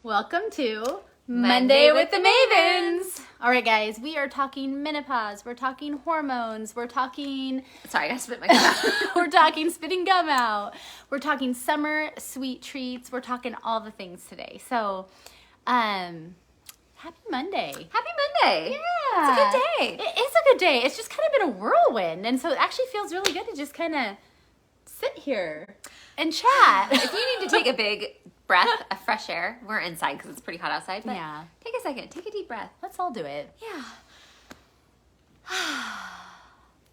Welcome to Monday with the Mavens. All right, guys, we are talking menopause. We're talking hormones. We're talking... Sorry, I gotta spit my gum out. We're talking spitting gum out. We're talking summer sweet treats. We're talking all the things today. So, happy Monday. Happy Monday. Yeah. It's a good day. It is a good day. It's just kind of been a whirlwind. And so it actually feels really good to just kind of sit here and chat. If you need to take a big breath of fresh air, we're inside because it's pretty hot outside, but Yeah. take a second, take a deep breath. Let's all do it. Yeah.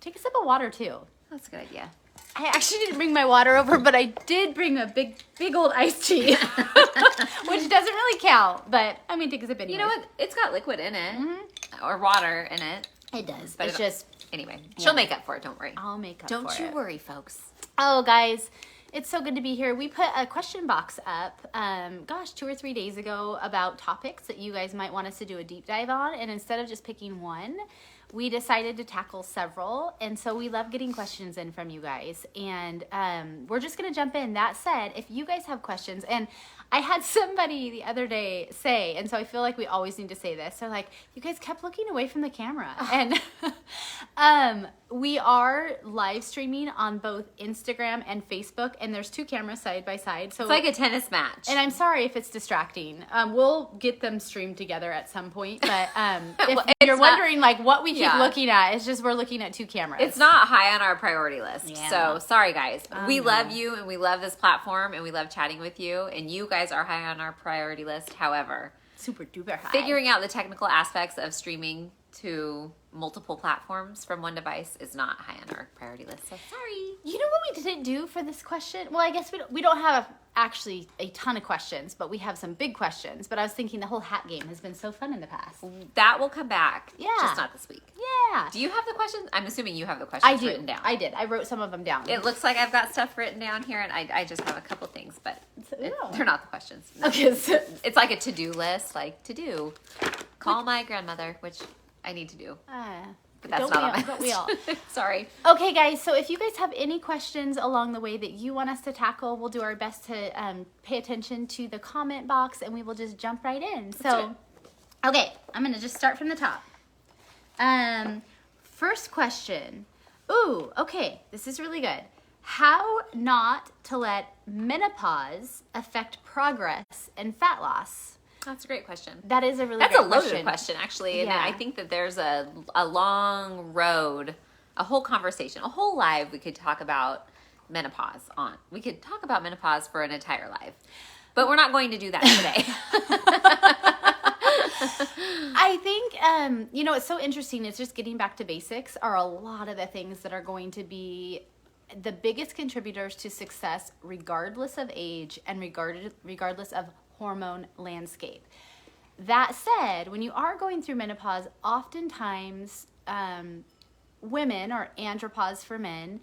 Take a sip of water, too. That's a good idea. I actually didn't bring my water over, but I did bring a big old iced tea, which doesn't really count, but I'm going to take a sip anyway. You know what? It's got liquid in it, Mm-hmm. or water in it. It does, But it's just, Anyway, Yeah. she'll make up for it, don't worry. I'll make up Don't for you it. worry, folks. Oh, guys, it's so good to be here. We put a question box up, 2 or 3 days ago about topics that you guys might want us to do a deep dive on, and instead of just picking one, we decided to tackle several, and so we love getting questions in from you guys, and we're just going to jump in. That said, if you guys have questions, and I had somebody the other day say, and so I feel like we always need to say this, they're like, you guys kept looking away from the camera, and we are live streaming on both Instagram and Facebook, and there's 2 cameras side by side, so It's like a tennis match. and I'm sorry if it's distracting. We'll get them streamed together at some point, but if Well, you're it's wondering like what we keep Yeah. looking at, it's just we're looking at 2 cameras. It's not high on our priority list. Yeah. So sorry, guys. We no. love you and we love this platform and we love chatting with you. And you guys are high on our priority list. However, super duper high. figuring out the technical aspects of streaming to multiple platforms from one device is not high on our priority list. So sorry. You know what we didn't do for this question? Well, I guess we don't have actually a ton of questions, but we have some big questions. But I was thinking the whole hat game has been so fun in the past. That will come back. Yeah. Just not this week. Yeah. Do you have the questions? I'm assuming you have the questions I do. written down. I did. I wrote some of them down. It looks like I've got stuff written down here, and I just have a couple things, but they're not the questions. No. Okay, so It's like a to-do list, like to do. Call my grandmother, which I need to do. But that's don't not we on my all- don't we all? Sorry. Okay, guys, so if you guys have any questions along the way that you want us to tackle, we'll do our best to pay attention to the comment box, and we will just jump right in. So, okay, I'm going to just start from the top. First question. Ooh, okay, this is really good. How not to let menopause affect progress and fat loss? That's a great question. That is a really That's great a loaded question, actually. And Yeah. I think that there's a long road, a whole conversation, a whole live we could talk about menopause on. We could talk about menopause for an entire life. But we're not going to do that today. I think, it's so interesting. It's just getting back to basics are a lot of the things that are going to be the biggest contributors to success, regardless of age and regardless of hormone landscape. That said, when you are going through menopause, oftentimes women, or andropause for men,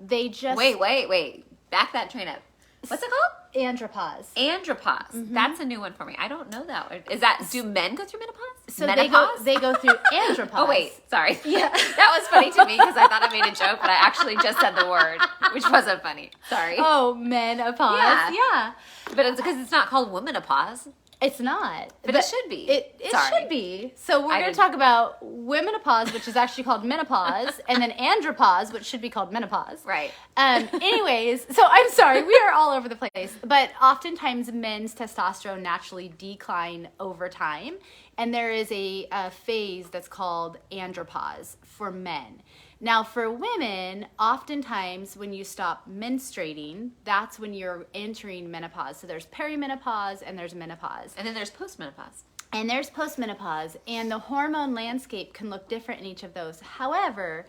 they just... Wait. Back that train up. What's it called? Andropause. Andropause. That's a new one for me. I don't know that one. Is that, do men go through menopause? So menopause? they go through andropause. Oh, wait. Sorry. Yeah. That was funny to me because I thought I made a joke, but I actually just said the word, which wasn't funny. Sorry. Oh, menopause. Yeah. But it's because it's not called womenopause. It's not. But it should be. It Sorry. should be. So we're I going to didn't- talk about womenopause, which is actually called menopause, and then andropause, which should be called menopause. Right. Anyways, so I'm sorry, we are all over the place. But oftentimes men's testosterone naturally decline over time, and there is a phase that's called andropause for men. Now, for women, oftentimes when you stop menstruating, that's when you're entering menopause. So there's perimenopause and there's menopause. And then there's postmenopause. And there's postmenopause, and the hormone landscape can look different in each of those. However,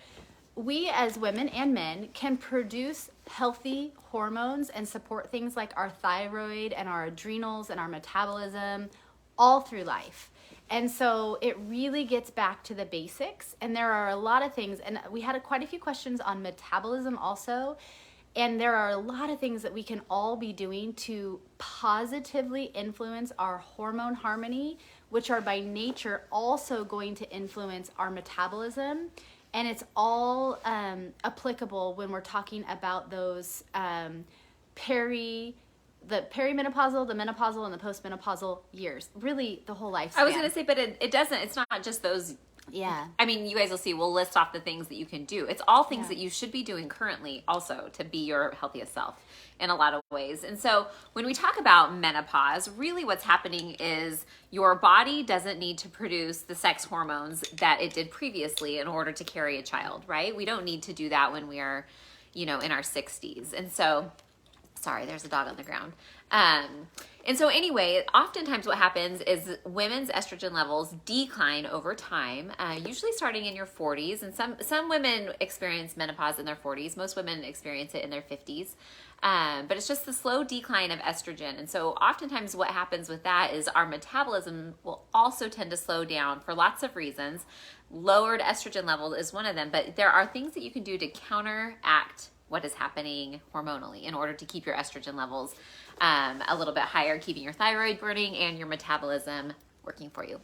we as women and men can produce healthy hormones and support things like our thyroid and our adrenals and our metabolism all through life. And so it really gets back to the basics, and there are a lot of things, and we had quite a few questions on metabolism also, and there are a lot of things that we can all be doing to positively influence our hormone harmony, which are by nature also going to influence our metabolism. And it's all applicable when we're talking about those the perimenopausal, the menopausal, and the postmenopausal years. Really, the whole lifespan. I was going to say, but it doesn't, it's not just those. Yeah. I mean, you guys will see, we'll list off the things that you can do. It's all things Yeah. that you should be doing currently also to be your healthiest self in a lot of ways. And so when we talk about menopause, really what's happening is your body doesn't need to produce the sex hormones that it did previously in order to carry a child, right? We don't need to do that when we are, in our 60s. And so, sorry, there's a dog on the ground. And so anyway, oftentimes what happens is women's estrogen levels decline over time, usually starting in your 40s. And some women experience menopause in their 40s. Most women experience it in their 50s. But it's just the slow decline of estrogen. And so oftentimes what happens with that is our metabolism will also tend to slow down for lots of reasons. Lowered estrogen level is one of them, but there are things that you can do to counteract what is happening hormonally in order to keep your estrogen levels a little bit higher, keeping your thyroid burning and your metabolism working for you.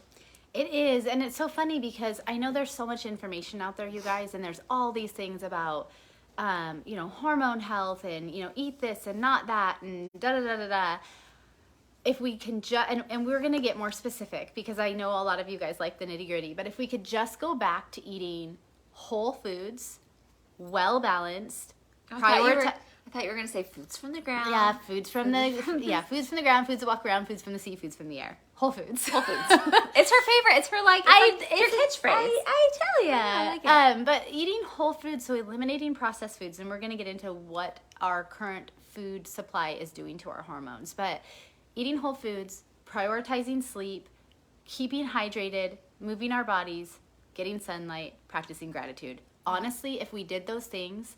It is, and it's so funny because I know there's so much information out there, you guys, and there's all these things about, hormone health and, eat this and not that and da-da-da-da-da. If we can just, and we're going to get more specific because I know a lot of you guys like the nitty-gritty, but if we could just go back to eating whole foods, well-balanced, I thought you were going to say foods from the ground. Yeah, foods from the ground, foods that walk around, foods from the sea, foods from the air. Whole foods. Whole foods. It's her favorite. It's her your catchphrase. I tell you. Yeah, I like it. But eating whole foods, so eliminating processed foods, and we're going to get into what our current food supply is doing to our hormones. But eating whole foods, prioritizing sleep, keeping hydrated, moving our bodies, getting sunlight, practicing gratitude. Honestly, if we did those things,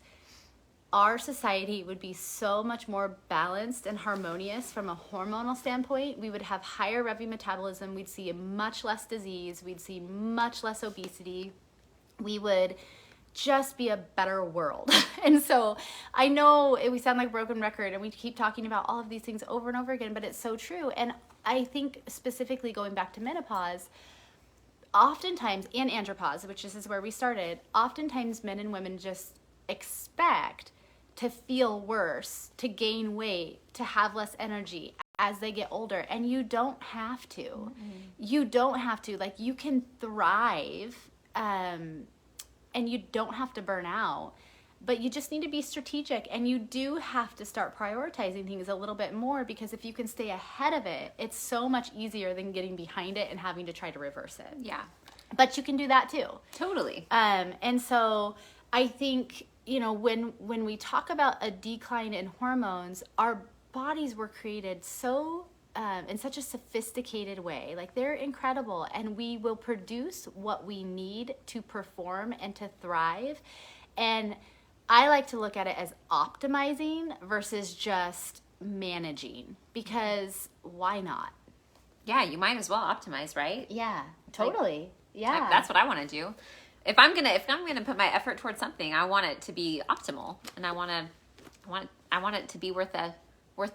our society would be so much more balanced and harmonious from a hormonal standpoint. We would have higher metabolism. We'd see much less disease. We'd see much less obesity. We would just be a better world. And so I know we sound like a broken record and we keep talking about all of these things over and over again, but it's so true. And I think specifically going back to menopause, oftentimes, and andropause, which is where we started, oftentimes men and women just expect to feel worse, to gain weight, to have less energy as they get older. And you don't have to. Mm-hmm. You don't have to. Like, you can thrive and you don't have to burn out. But you just need to be strategic, and you do have to start prioritizing things a little bit more, because if you can stay ahead of it, it's so much easier than getting behind it and having to try to reverse it. Yeah. But you can do that too. Totally. And so I think, when we talk about a decline in hormones, our bodies were created so in such a sophisticated way. Like, they're incredible, and we will produce what we need to perform and to thrive. And I like to look at it as optimizing versus just managing, because why not? Yeah, you might as well optimize, right? Yeah, totally. Yeah. That's what I want to do. If I'm gonna put my effort towards something, I want it to be optimal, and I want it to be worth the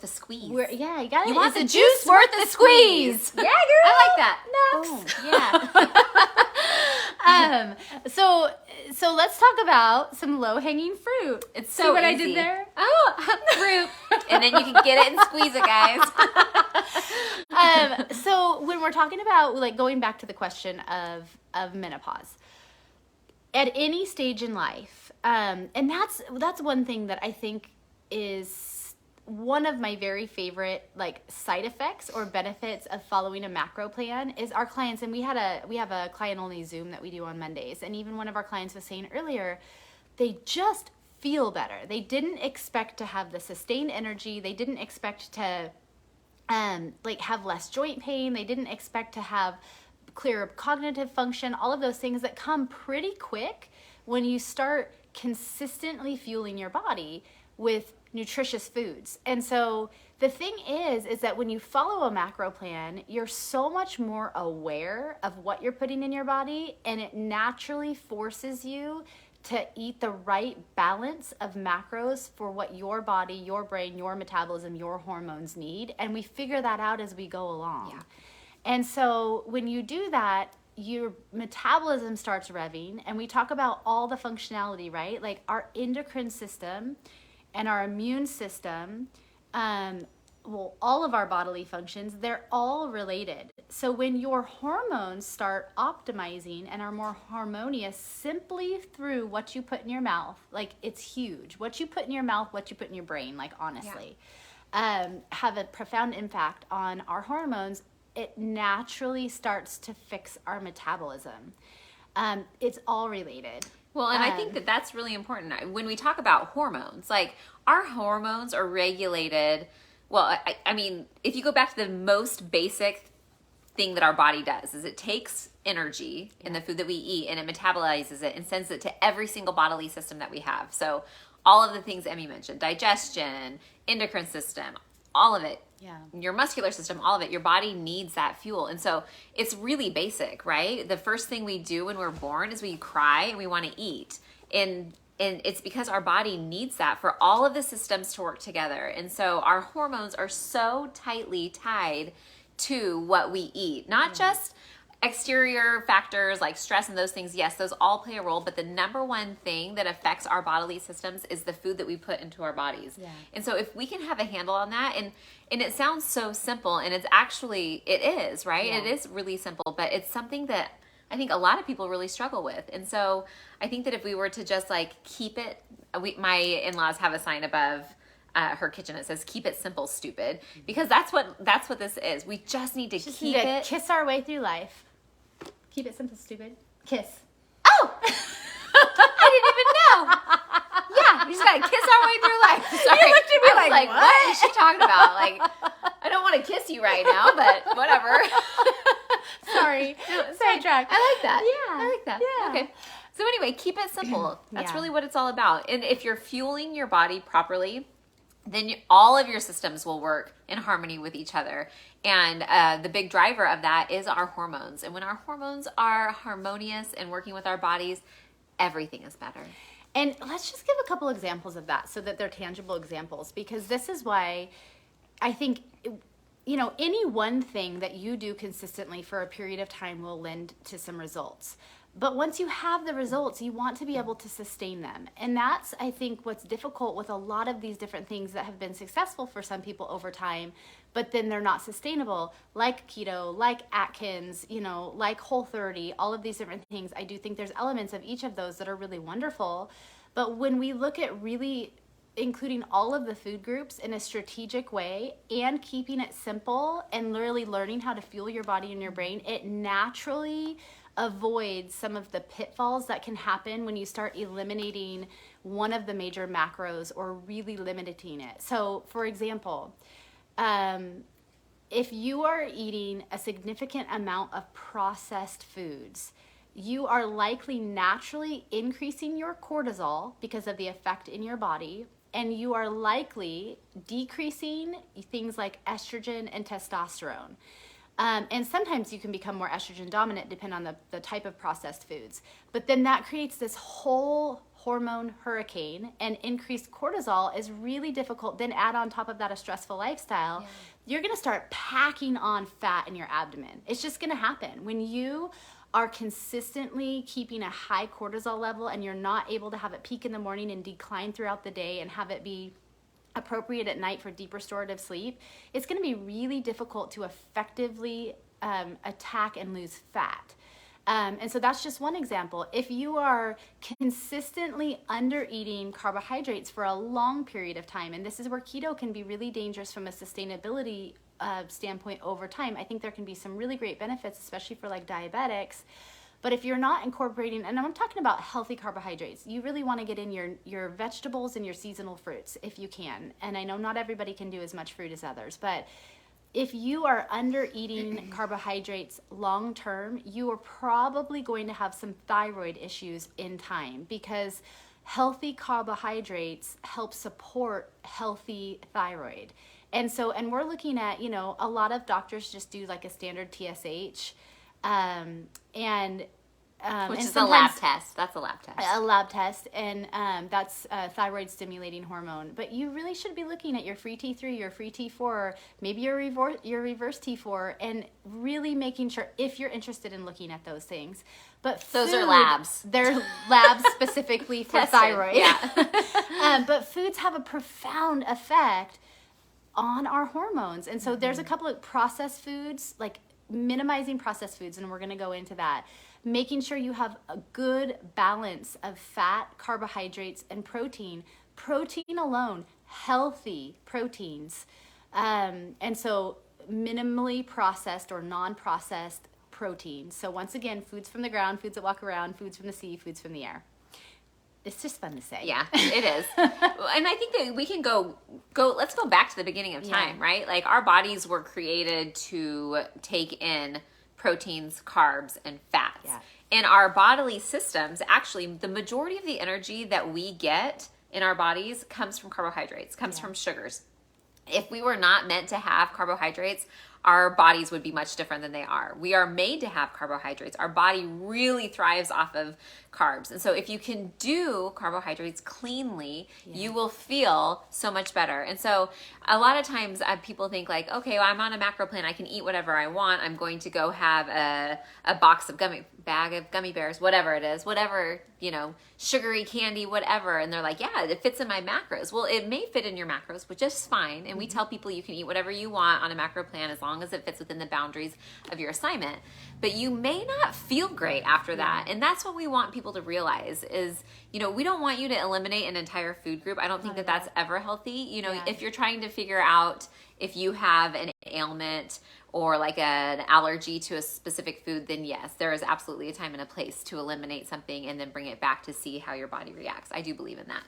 squeeze. You got it. You want the juice worth the squeeze. Yeah, girl. I like that. So let's talk about some low-hanging fruit. It's so See what easy. I did there? Oh, fruit. And then you can get it and squeeze it, guys. So when we're talking about, like, going back to the question of menopause, at any stage in life, and that's one thing that I think is one of my very favorite, like, side effects or benefits of following a macro plan is our clients, and we have a client only Zoom that we do on Mondays, and even one of our clients was saying earlier, they just feel better. They didn't expect to have the sustained energy. They didn't expect to have less joint pain. They didn't expect to have clearer cognitive function, all of those things that come pretty quick when you start consistently fueling your body with nutritious foods. And so the thing is that when you follow a macro plan, you're so much more aware of what you're putting in your body, and it naturally forces you to eat the right balance of macros for what your body, your brain, your metabolism, your hormones need. And we figure that out as we go along. Yeah. And so when you do that, your metabolism starts revving, and we talk about all the functionality, right? Like, our endocrine system and our immune system well, all of our bodily functions, they're all related. So when your hormones start optimizing and are more harmonious simply through what you put in your mouth, like it's huge. What you put in your mouth, what you put in your brain, like honestly, have a profound impact on our hormones. It naturally starts to fix our metabolism. It's all related. Well, and I think that that's really important. When we talk about hormones, like our hormones are regulated. Well, I mean, if you go back to the most basic thing that our body does is it takes energy in the food that we eat and it metabolizes it and sends it to every single bodily system that we have. So all of the things Emmy mentioned, digestion, endocrine system, all of it. Yeah. Your muscular system, all of it, your body needs that fuel. And so it's really basic, right? The first thing we do when we're born is we cry and we want to eat. And it's because our body needs that for all of the systems to work together. And so our hormones are so tightly tied to what we eat, not just exterior factors like stress and those things. Yes, those all play a role, but the number one thing that affects our bodily systems is the food that we put into our bodies. Yeah. And so if we can have a handle on that, and it sounds so simple, and it's actually, it is, right? Yeah. It is really simple, but it's something that I think a lot of people really struggle with. And so I think that if we were to just like keep it, my in-laws have a sign above her kitchen. It says, "Keep it simple, stupid," because that's what this is. We just need to keep it. Kiss our way through life. Keep it simple, stupid. Kiss. Oh, I didn't even know. Yeah, we just gotta kiss our way through life. Sorry. You looked at me I was like, what is she talking about? Like, I don't want to kiss you right now, but whatever. Sorry. Sidetrack. I like that. Yeah. I like that. Yeah. Okay. So anyway, keep it simple. That's Yeah. really what it's all about. And if you're fueling your body properly, then all of your systems will work in harmony with each other. And the big driver of that is our hormones. And when our hormones are harmonious and working with our bodies, everything is better. And let's just give a couple examples of that so that they're tangible examples, because this is why I think, any one thing that you do consistently for a period of time will lend to some results. But once you have the results, you want to be able to sustain them. And that's, I think, what's difficult with a lot of these different things that have been successful for some people over time, but then they're not sustainable, like keto, like Atkins, like Whole30, all of these different things. I do think there's elements of each of those that are really wonderful. But when we look at really including all of the food groups in a strategic way and keeping it simple and really learning how to fuel your body and your brain, it naturally avoid some of the pitfalls that can happen when you start eliminating one of the major macros or really limiting it. So, for example, if you are eating a significant amount of processed foods, you are likely naturally increasing your cortisol because of the effect in your body, and you are likely decreasing things like estrogen and testosterone. And sometimes you can become more estrogen dominant depending on the type of processed foods. But then that creates this whole hormone hurricane, and increased cortisol is really difficult. Then add on top of that a stressful lifestyle. Yeah. You're going to start packing on fat in your abdomen. It's just going to happen. When you are consistently keeping a high cortisol level and you're not able to have it peak in the morning and decline throughout the day and have it be appropriate at night for deep restorative sleep, it's going to be really difficult to effectively attack and lose fat. And so that's just one example. If you are consistently under eating carbohydrates for a long period of time, and this is where keto can be really dangerous from a sustainability standpoint over time, I think there can be some really great benefits, especially for like diabetics. But if you're not incorporating, and I'm talking about healthy carbohydrates, you really want to get in your vegetables and your seasonal fruits if you can. And I know not everybody can do as much fruit as others, but if you are under eating carbohydrates long term, you are probably going to have some thyroid issues in time, because healthy carbohydrates help support healthy thyroid. And we're looking at, a lot of doctors just do like a standard TSH. Which is a lab test. That's a lab test. A lab test, and that's thyroid stimulating hormone. But you really should be looking at your free T3, your free T4, maybe your reverse T4, and really making sure, if you're interested in looking at those things. But those are labs. They're labs specifically for thyroid. Yeah. But foods have a profound effect on our hormones. And so there's a couple of processed foods, like minimizing processed foods, and we're going to go into that. Making sure you have a good balance of fat, carbohydrates, and protein. Protein alone, healthy proteins. And so minimally processed or non-processed protein. So once again, foods from the ground, foods that walk around, foods from the sea, foods from the air. It's just fun to say. Yeah, it is. And I think that we can go, let's go back to the beginning of time, right? Like our bodies were created to take in proteins, carbs, and fats. Yeah. And our bodily systems, actually, the majority of the energy that we get in our bodies comes from carbohydrates, comes from sugars. If we were not meant to have carbohydrates, our bodies would be much different than they are. We are made to have carbohydrates. Our body really thrives off of carbs. And so if you can do carbohydrates cleanly, you will feel so much better. And so a lot of times people think like, okay, well, I'm on a macro plan. I can eat whatever I want. I'm going to go have a bag of gummy bears, whatever it is, whatever, sugary candy, whatever. And they're like, yeah, it fits in my macros. Well, it may fit in your macros, which is fine. And we tell people you can eat whatever you want on a macro plan as long as it fits within the boundaries of your assignment. But you may not feel great after that. And that's what we want people to realize is, we don't want you to eliminate an entire food group. I don't think that that's ever healthy. If you're trying to figure out if you have an ailment or like an allergy to a specific food, then yes, there is absolutely a time and a place to eliminate something and then bring it back to see how your body reacts. I do believe in that.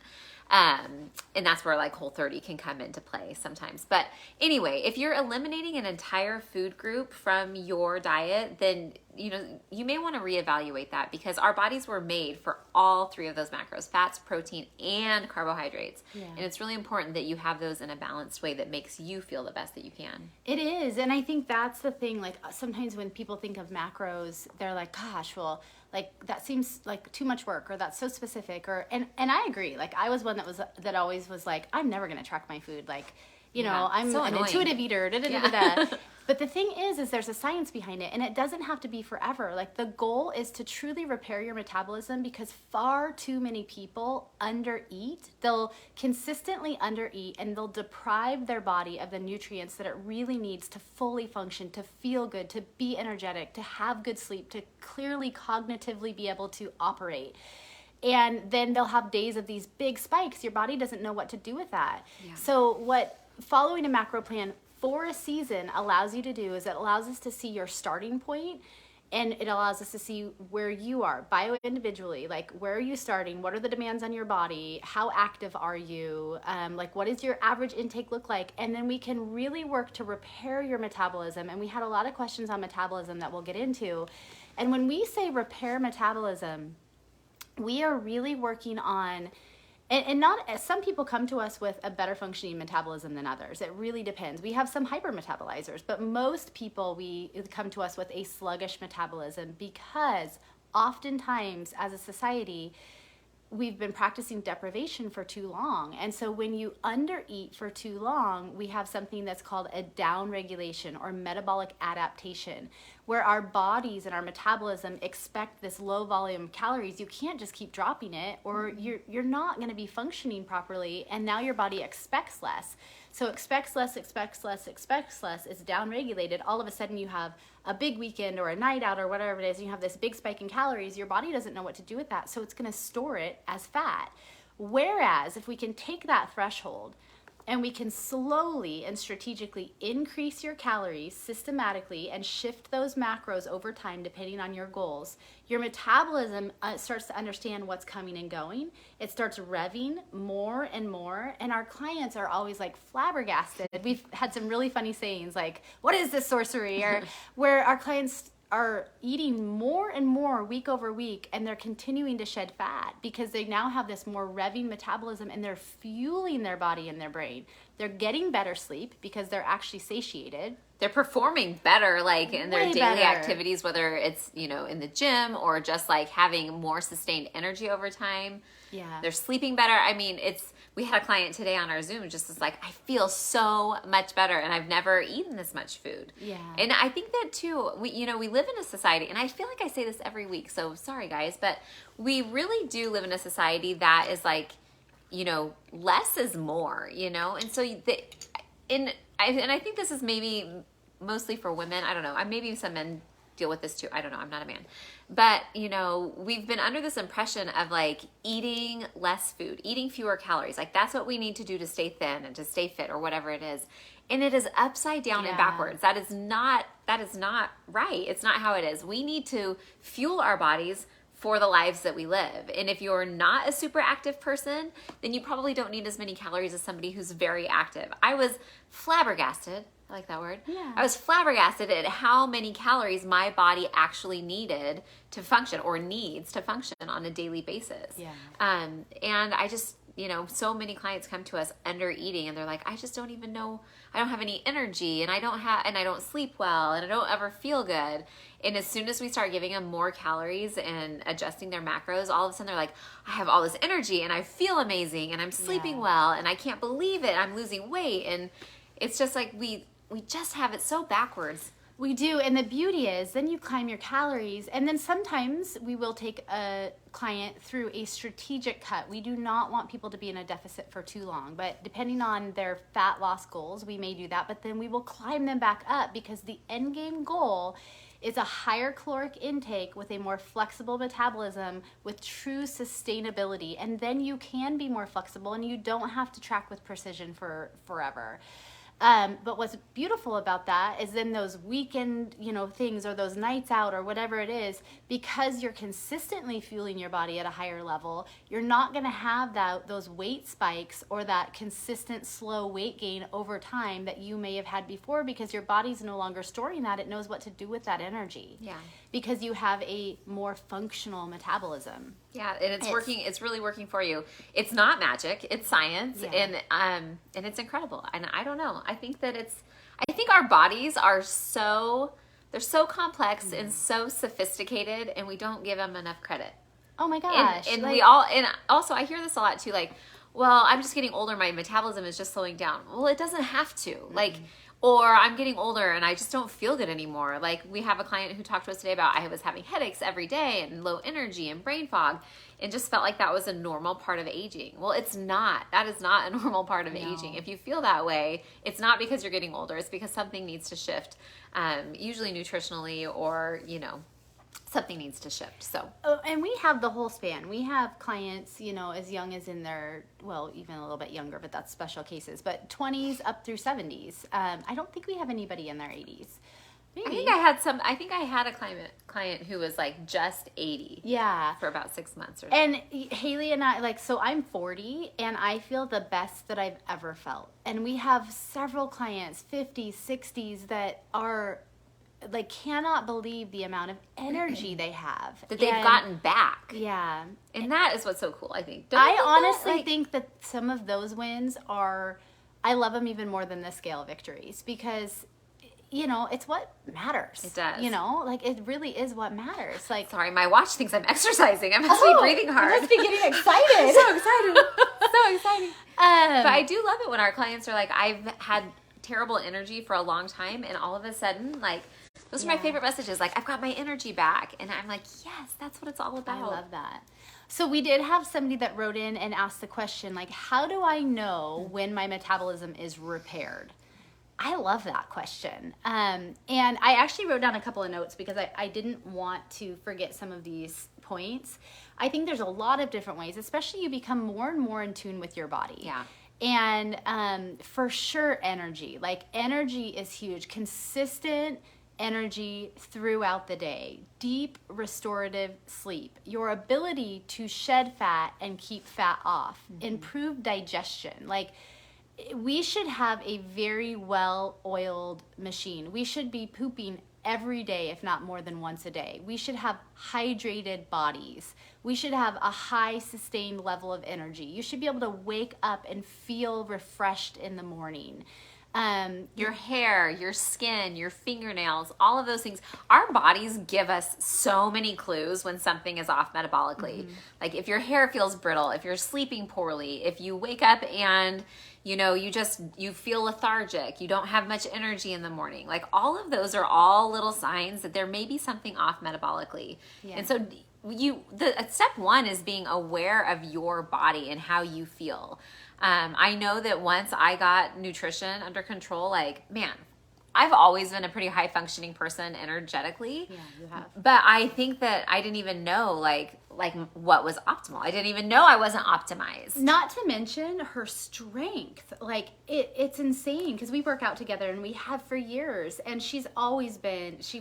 And that's where like Whole30 can come into play sometimes. But anyway, if you're eliminating an entire food group from your diet, then you may want to reevaluate that because our bodies were made for all three of those macros: fats, protein, and carbohydrates. Yeah. And it's really important that you have those in a balanced way that makes you feel the best that you can. It is. And I think that's the thing. Like sometimes when people think of macros, they're like, gosh, well, like that seems like too much work, or that's so specific, and I agree. Like I was one that always was like, I'm never going to track my food. Like, I'm so an annoying. Intuitive eater. Da, da, da, da, da. But the thing is there's a science behind it, and it doesn't have to be forever. Like the goal is to truly repair your metabolism because far too many people undereat. They'll consistently undereat and they'll deprive their body of the nutrients that it really needs to fully function, to feel good, to be energetic, to have good sleep, to clearly cognitively be able to operate. And then they'll have days of these big spikes. Your body doesn't know what to do with that. Yeah. So what following a macro plan for a season allows you to do is it allows us to see your starting point, and it allows us to see where you are bio-individually. Like, where are you starting? What are the demands on your body? How active are you? Like, what does your average intake look like? And then we can really work to repair your metabolism. And we had a lot of questions on metabolism that we'll get into. And when we say repair metabolism, we are really working on, and not, some people come to us with a better functioning metabolism than others. It really depends. We have some hypermetabolizers, but most people, we come to us with a sluggish metabolism because oftentimes as a society, we've been practicing deprivation for too long. And so when you undereat for too long, we have something that's called a downregulation or metabolic adaptation, where our bodies and our metabolism expect this low volume of calories. You can't just keep dropping it, or you're not going to be functioning properly, and now your body expects less. So expects less, expects less, expects less. It's downregulated. All of a sudden you have a big weekend or a night out or whatever it is, and you have this big spike in calories. Your body doesn't know what to do with that, so it's going to store it as fat. Whereas if we can take that threshold and we can slowly and strategically increase your calories systematically and shift those macros over time depending on your goals, your metabolism starts to understand what's coming and going. It starts revving more and more, and our clients are always like flabbergasted. We've had some really funny sayings like, what is this sorcery? Or where our clients are eating more and more week over week, and they're continuing to shed fat because they now have this more revving metabolism, and they're fueling their body and their brain. They're getting better sleep because they're actually satiated. They're performing better, like in their Way daily better. activities, whether it's, in the gym or just like having more sustained energy over time. Yeah. They're sleeping better. I mean, we had a client today on our Zoom just was like, I feel so much better and I've never eaten this much food. Yeah. And I think that too, we live in a society, and I feel like I say this every week, so sorry guys, but we really do live in a society that is like, less is more, and so I think this is maybe mostly for women. I don't know. Maybe some men deal with this too. I don't know. I'm not a man. But, you know, we've been under this impression of like eating less food, eating fewer calories. Like that's what we need to do to stay thin and to stay fit or whatever it is. And it is upside down and backwards. That is not right. It's not how it is. We need to fuel our bodies for the lives that we live. And if you're not a super active person, then you probably don't need as many calories as somebody who's very active. I was flabbergasted. I like that word. Yeah. I was flabbergasted at how many calories my body actually needed to function or needs to function on a daily basis. Yeah. And I just, you know, so many clients come to us under eating and they're like, I just don't even know, I don't have any energy and I don't sleep well and I don't ever feel good. And as soon as we start giving them more calories and adjusting their macros, all of a sudden they're like, I have all this energy and I feel amazing and I'm sleeping well and I can't believe it. I'm losing weight. And it's just like we just have it so backwards. We do, and the beauty is then you climb your calories, and then sometimes we will take a client through a strategic cut. We do not want people to be in a deficit for too long, but depending on their fat loss goals, we may do that, but then we will climb them back up because the end game goal is a higher caloric intake with a more flexible metabolism with true sustainability, and then you can be more flexible and you don't have to track with precision for forever. But what's beautiful about that is then those weekend, you know, things or those nights out or whatever it is, because you're consistently fueling your body at a higher level, you're not going to have those weight spikes or that consistent slow weight gain over time that you may have had before because your body's no longer storing that. It knows what to do with that energy. Yeah. Because you have a more functional metabolism. Yeah, and it's working. It's really working for you. It's not magic. It's science, and it's incredible. And I don't know. I think our bodies are they're so complex and so sophisticated, and we don't give them enough credit. Oh my gosh! And also I hear this a lot too. Like, well, I'm just getting older. My metabolism is just slowing down. Well, it doesn't have to. Mm-hmm. Like. Or I'm getting older and I just don't feel good anymore. Like we have a client who talked to us today about I was having headaches every day and low energy and brain fog and just felt like that was a normal part of aging. Well, it's not. That is not a normal part of aging. If you feel that way, it's not because you're getting older. It's because something needs to shift, usually nutritionally or, you know, something needs to shift. So, and we have the whole span. We have clients, you know, as young as in their, well, even a little bit younger, but that's special cases, but 20s up through 70s. I don't think we have anybody in their 80s. Maybe. I think I had a client who was like just 80. Yeah. For about 6 months or so. And Haley and I, so I'm 40 and I feel the best that I've ever felt. And we have several clients, 50s, 60s that are like cannot believe the amount of energy they have that they've gotten back. Yeah. And that is what's so cool, I think. I honestly think that some of those wins I love them even more than the scale victories because, you know, it's what matters. It does. You know, like it really is what matters. Like, sorry, my watch thinks I'm exercising. I must be breathing hard. I must be getting excited. I'm so excited. So exciting. But I do love it when our clients are like, I've had terrible energy for a long time and all of a sudden, like, those are my favorite messages. Like, I've got my energy back. And I'm like, yes, that's what it's all about. I love that. So we did have somebody that wrote in and asked the question, like, how do I know when my metabolism is repaired? I love that question. And I actually wrote down a couple of notes because I didn't want to forget some of these points. I think there's a lot of different ways, especially you become more and more in tune with your body. Yeah. And for sure, energy. Like, energy is huge. Consistent energy throughout the day, deep restorative sleep, your ability to shed fat and keep fat off, improved digestion. Like, we should have a very well-oiled machine. We should be pooping every day, if not more than once a day. We should have hydrated bodies. We should have a high sustained level of energy. You should be able to wake up and feel refreshed in the morning. Your hair, your skin, your fingernails, all of those things. Our bodies give us so many clues when something is off metabolically. Mm-hmm. Like if your hair feels brittle, if you're sleeping poorly, if you wake up and you feel lethargic, you don't have much energy in the morning. Like all of those are all little signs that there may be something off metabolically. Yeah. And so step one is being aware of your body and how you feel. I know that once I got nutrition under control, like, man, I've always been a pretty high functioning person energetically. Yeah, you have. But I think that I didn't even know like what was optimal. I didn't even know I wasn't optimized. Not to mention her strength. Like it's insane because we work out together and we have for years. And she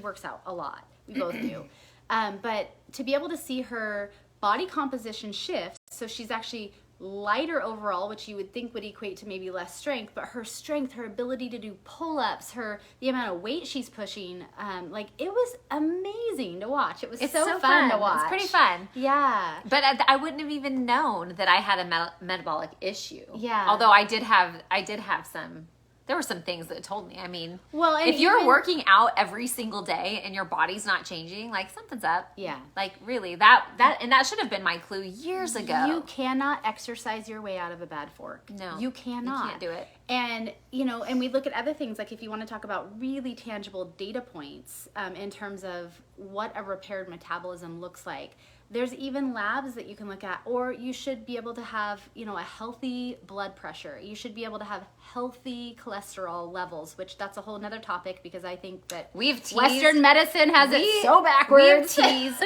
works out a lot. We both do. But to be able to see her body composition shift, so she's actually lighter overall, which you would think would equate to maybe less strength, but her strength, her ability to do pull-ups, the amount of weight she's pushing, like it was amazing to watch. It was so fun to watch. It's pretty fun. Yeah. But I wouldn't have even known that I had a metabolic issue. Yeah. Although I did have some. There were some things that told me. I mean, well, if you're working out every single day and your body's not changing, like something's up. Yeah. Like really, that should have been my clue years ago. You cannot exercise your way out of a bad fork. No. You cannot. You can't do it. And, and we look at other things, like if you want to talk about really tangible data points in terms of what a repaired metabolism looks like, there's even labs that you can look at, or you should be able to have, a healthy blood pressure. You should be able to have healthy cholesterol levels, which that's a whole nother topic because I think that Western medicine has it so backwards.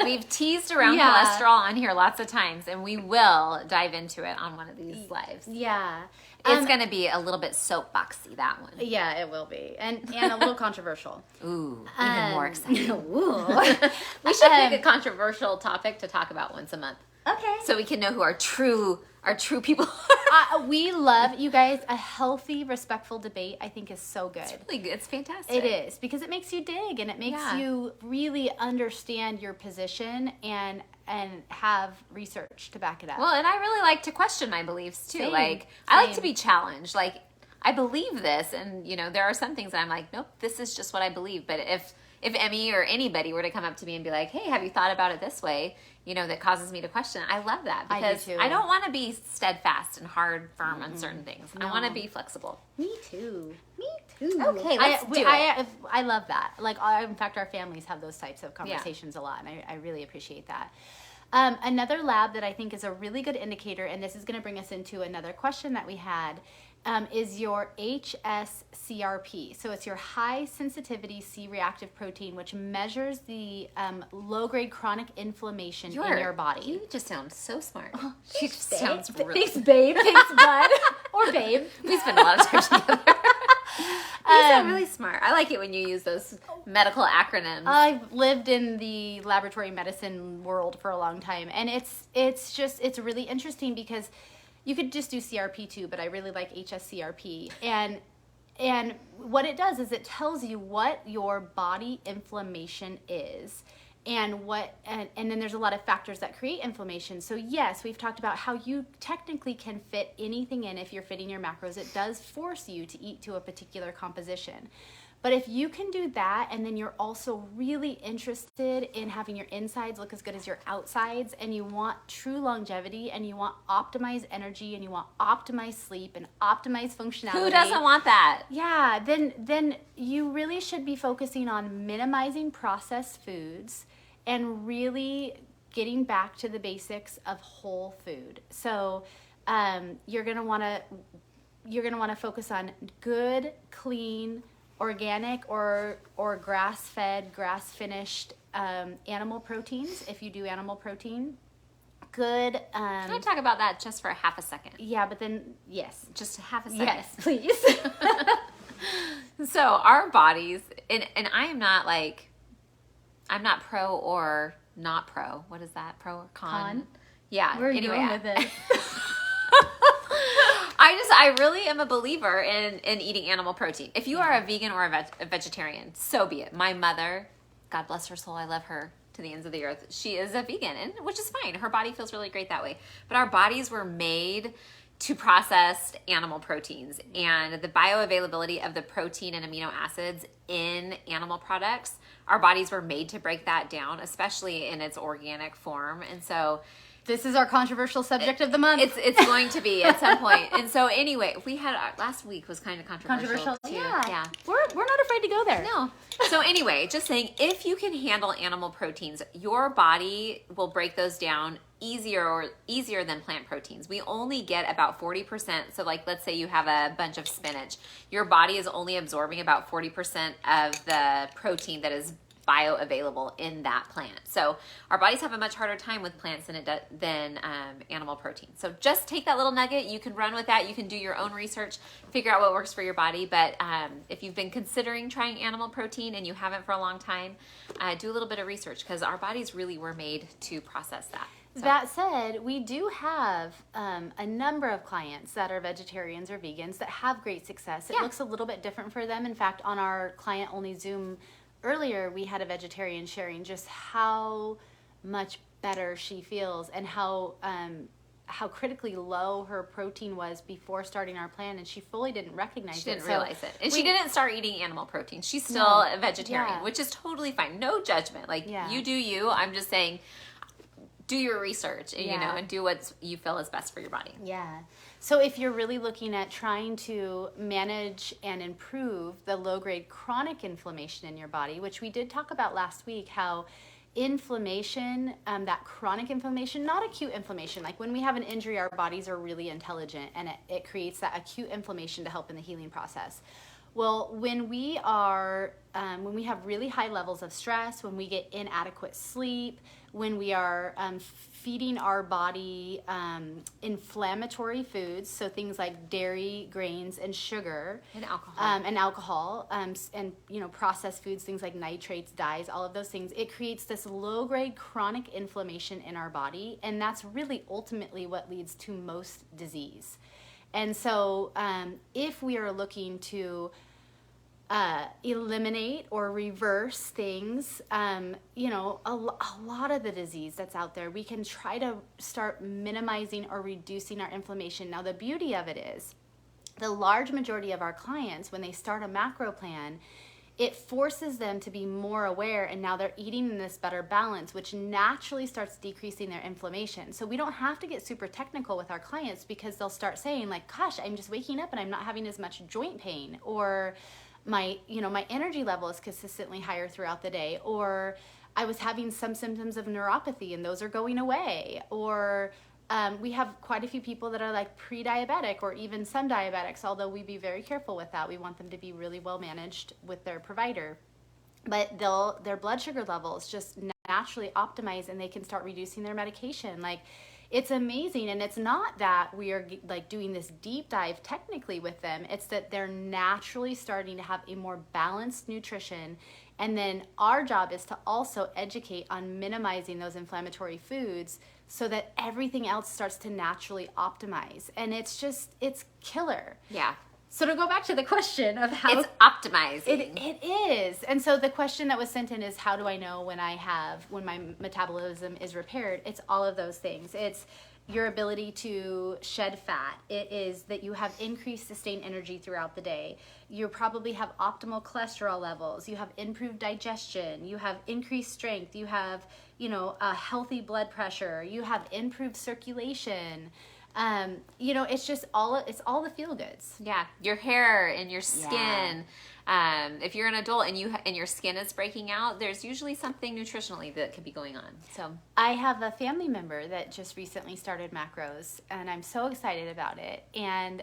We've teased around cholesterol on here lots of times, and we will dive into it on one of these lives. Yeah. It's going to be a little bit soapboxy, that one. Yeah, it will be. And a little controversial. Ooh, even more exciting. Ooh. We should pick a controversial topic to talk about once a month. Okay. So we can know who our true people are. We love, you guys, a healthy, respectful debate I think is so good. It's really good. It's fantastic. It is, because it makes you dig and it makes you really understand your position and have research to back it up. Well, and I really like to question my beliefs too. Same. I like to be challenged. Like, I believe this, and there are some things that I'm like, nope, this is just what I believe. But if Emmy or anybody were to come up to me and be like, hey, have you thought about it this way? That causes me to question. I love that because I don't want to be steadfast and hard, firm on certain things. No. I want to be flexible. Me too. Okay, let's do it. I love that. Like, in fact, our families have those types of conversations a lot, and I really appreciate that. Another lab that I think is a really good indicator, and this is going to bring us into another question that we had, is your HSCRP. So it's your high sensitivity C-reactive protein, which measures the low-grade chronic inflammation in your body. You just sound so smart. She just sounds really... Thanks, babe. Thanks, bud. Or babe. We spend a lot of time together. You sound really smart. I like it when you use those medical acronyms. I've lived in the laboratory medicine world for a long time, and it's really interesting because you could just do CRP too, but I really like HSCRP. And what it does is it tells you what your body inflammation is and then there's a lot of factors that create inflammation. So yes, we've talked about how you technically can fit anything in if you're fitting your macros. It does force you to eat to a particular composition. But if you can do that, and then you're also really interested in having your insides look as good as your outsides, and you want true longevity, and you want optimized energy, and you want optimized sleep, and optimized functionality. Who doesn't want that? Yeah, then you really should be focusing on minimizing processed foods and really getting back to the basics of whole food. So you're gonna want to focus on good, clean, organic or grass-fed, grass-finished animal proteins, if you do animal protein. Good. Can I talk about that just for half a second? Yeah, but then, yes. Just half a second. Yes, please. So our bodies, and I'm not pro or not pro. What is that? Pro or con? Yeah. Where are you going with this? I really am a believer in eating animal protein. If you are a vegan or a vegetarian, so be it. My mother, God bless her soul, I love her to the ends of the earth. She is a vegan, which is fine. Her body feels really great that way. But our bodies were made to process animal proteins, and the bioavailability of the protein and amino acids in animal products, our bodies were made to break that down, especially in its organic form. And so this is our controversial subject of the month. It's going to be at some point. And so anyway, we had last week was kind of controversial too. Yeah. We're not afraid to go there. No. So anyway, just saying, if you can handle animal proteins, your body will break those down easier than plant proteins. We only get about 40%. So like, let's say you have a bunch of spinach. Your body is only absorbing about 40% of the protein that is bioavailable in that plant. So our bodies have a much harder time with plants than animal protein. So just take that little nugget. You can run with that. You can do your own research, figure out what works for your body. But if you've been considering trying animal protein and you haven't for a long time, do a little bit of research, because our bodies really were made to process that. So. That said, we do have a number of clients that are vegetarians or vegans that have great success. It looks a little bit different for them. In fact, on our client-only Zoom earlier, we had a vegetarian sharing just how much better she feels and how critically low her protein was before starting our plan, and she fully didn't recognize it. She didn't realize it. And she didn't start eating animal protein. She's still a vegetarian, which is totally fine. No judgment. Like, you do you. I'm just saying, do your research, and, and do what you feel is best for your body. Yeah. So if you're really looking at trying to manage and improve the low-grade chronic inflammation in your body, which we did talk about last week, how inflammation, that chronic inflammation, not acute inflammation. Like when we have an injury, our bodies are really intelligent, and it creates that acute inflammation to help in the healing process. Well, when we have really high levels of stress, when we get inadequate sleep, when we are feeding our body inflammatory foods, so things like dairy, grains, and sugar, and alcohol, and processed foods, things like nitrates, dyes, all of those things, it creates this low-grade chronic inflammation in our body, and that's really ultimately what leads to most disease. And so if we are looking to eliminate or reverse things, a lot of the disease that's out there, we can try to start minimizing or reducing our inflammation. Now, the beauty of it is the large majority of our clients, when they start a macro plan, it forces them to be more aware, and now they're eating in this better balance, which naturally starts decreasing their inflammation. So we don't have to get super technical with our clients, because they'll start saying like, gosh, I'm just waking up and I'm not having as much joint pain, or my energy level is consistently higher throughout the day, or I was having some symptoms of neuropathy and those are going away, or we have quite a few people that are like pre-diabetic or even some diabetics, although we be very careful with that. We want them to be really well managed with their provider. But their blood sugar levels just naturally optimize, and they can start reducing their medication. Like, it's amazing. And it's not that we are like doing this deep dive technically with them. It's that they're naturally starting to have a more balanced nutrition. And then our job is to also educate on minimizing those inflammatory foods so that everything else starts to naturally optimize. And it's killer. Yeah. So to go back to the question of how it's optimizing. It is. And so the question that was sent in is, how do I know when my metabolism is repaired? It's all of those things. It's your ability to shed fat. It is that you have increased sustained energy throughout the day. You probably have optimal cholesterol levels. You have improved digestion. You have increased strength. You have, a healthy blood pressure. You have improved circulation. It's all the feel goods. Yeah. Your hair and your skin. Yeah. If you're an adult and your skin is breaking out, there's usually something nutritionally that could be going on. So I have a family member that just recently started macros, and I'm so excited about it. And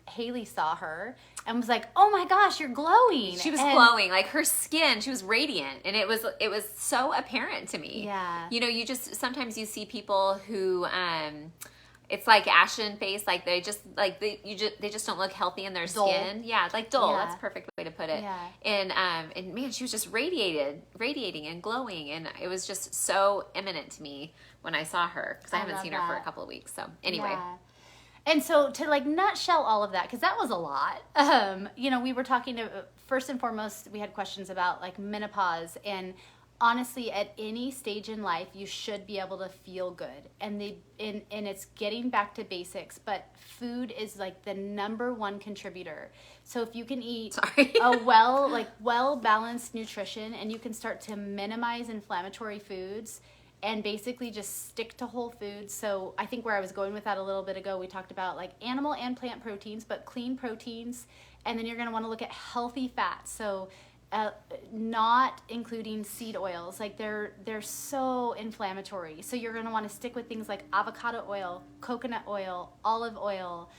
Haley saw her and was like, "Oh my gosh, you're glowing!" She was glowing, like her skin. She was radiant, and it was so apparent to me. Yeah. Sometimes you see people who. It's like ashen face, like they just don't look healthy in their skin. Yeah, like dull. Yeah. That's a perfect way to put it. Yeah. And man, she was just radiating and glowing, and it was just so imminent to me when I saw her, because I haven't seen her for a couple of weeks. So anyway. Yeah. And so to nutshell all of that, because that was a lot. We were talking first and foremost, we had questions about menopause, and honestly, at any stage in life, you should be able to feel good, and it's getting back to basics. But food is the number one contributor. So if you can eat a well balanced nutrition, and you can start to minimize inflammatory foods, and basically just stick to whole foods. So I think where I was going with that a little bit ago, we talked about animal and plant proteins, but clean proteins, and then you're going to want to look at healthy fats. So not including seed oils. Like they're so inflammatory. So you're going to want to stick with things like avocado oil, coconut oil, olive oil,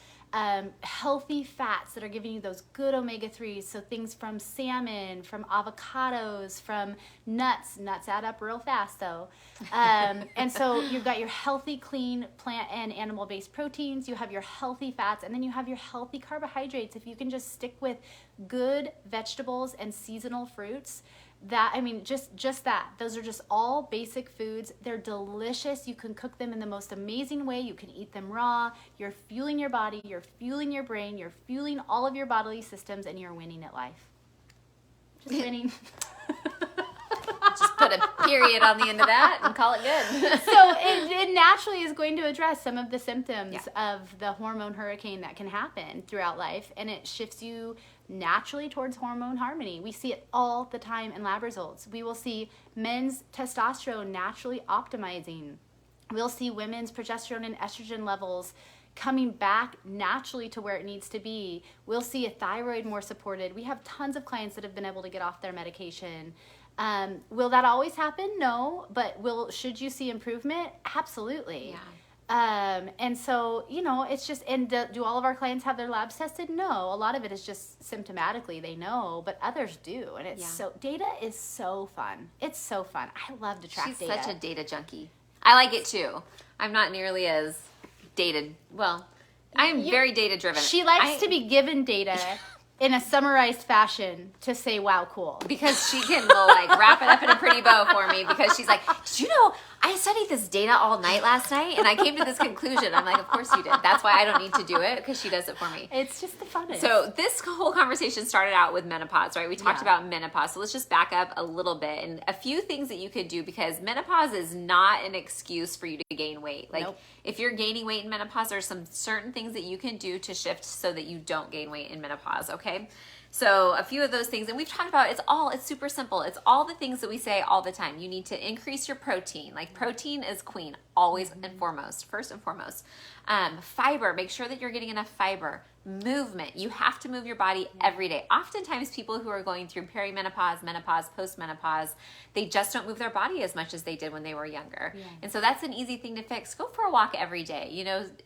healthy fats that are giving you those good omega-3s. So things from salmon, from avocados, from nuts. Nuts add up real fast though. And so you've got your healthy, clean plant and animal-based proteins. You have your healthy fats, and then you have your healthy carbohydrates. If you can just stick with good vegetables and seasonal fruits, that, I mean, just that. Those are just all basic foods. They're delicious. You can cook them in the most amazing way. You can eat them raw. You're fueling your body. You're fueling your brain. You're fueling all of your bodily systems, and you're winning at life. Just winning. Just put a period on the end of that and call it good. So it naturally is going to address some of the symptoms of the hormone hurricane that can happen throughout life, and it shifts you naturally towards hormone harmony. We see it all the time in lab results. We will see men's testosterone naturally optimizing. We'll see women's progesterone and estrogen levels coming back naturally to where it needs to be. We'll see a thyroid more supported. We have tons of clients that have been able to get off their medication. Will that always happen? No. But should you see improvement? Absolutely. Yeah. And so, it's just, and do all of our clients have their labs tested? No. A lot of it is just symptomatically, they know, but others do. And data is so fun. It's so fun. I love to track data. She's such a data junkie. I like it too. I'm not nearly as dated. Well, I'm very data driven. She likes to be given data in a summarized fashion to say, wow, cool. Because she can wrap it up in a pretty bow for me, because she's like, did you know I studied this data all night last night and I came to this conclusion. I'm like, of course you did. That's why I don't need to do it, because she does it for me. It's just the funnest. So this whole conversation started out with menopause, right? We talked about menopause. So let's just back up a little bit and a few things that you could do, because menopause is not an excuse for you to gain weight. If you're gaining weight in menopause, there's some certain things that you can do to shift so that you don't gain weight in menopause, okay? So a few of those things, and we've talked about, it's super simple. It's all the things that we say all the time. You need to increase your protein. Protein is queen, always and foremost, first and foremost. Fiber, make sure that you're getting enough fiber. Movement, you have to move your body every day. Oftentimes people who are going through perimenopause, menopause, postmenopause, they just don't move their body as much as they did when they were younger. Yeah. And so that's an easy thing to fix. Go for a walk every day.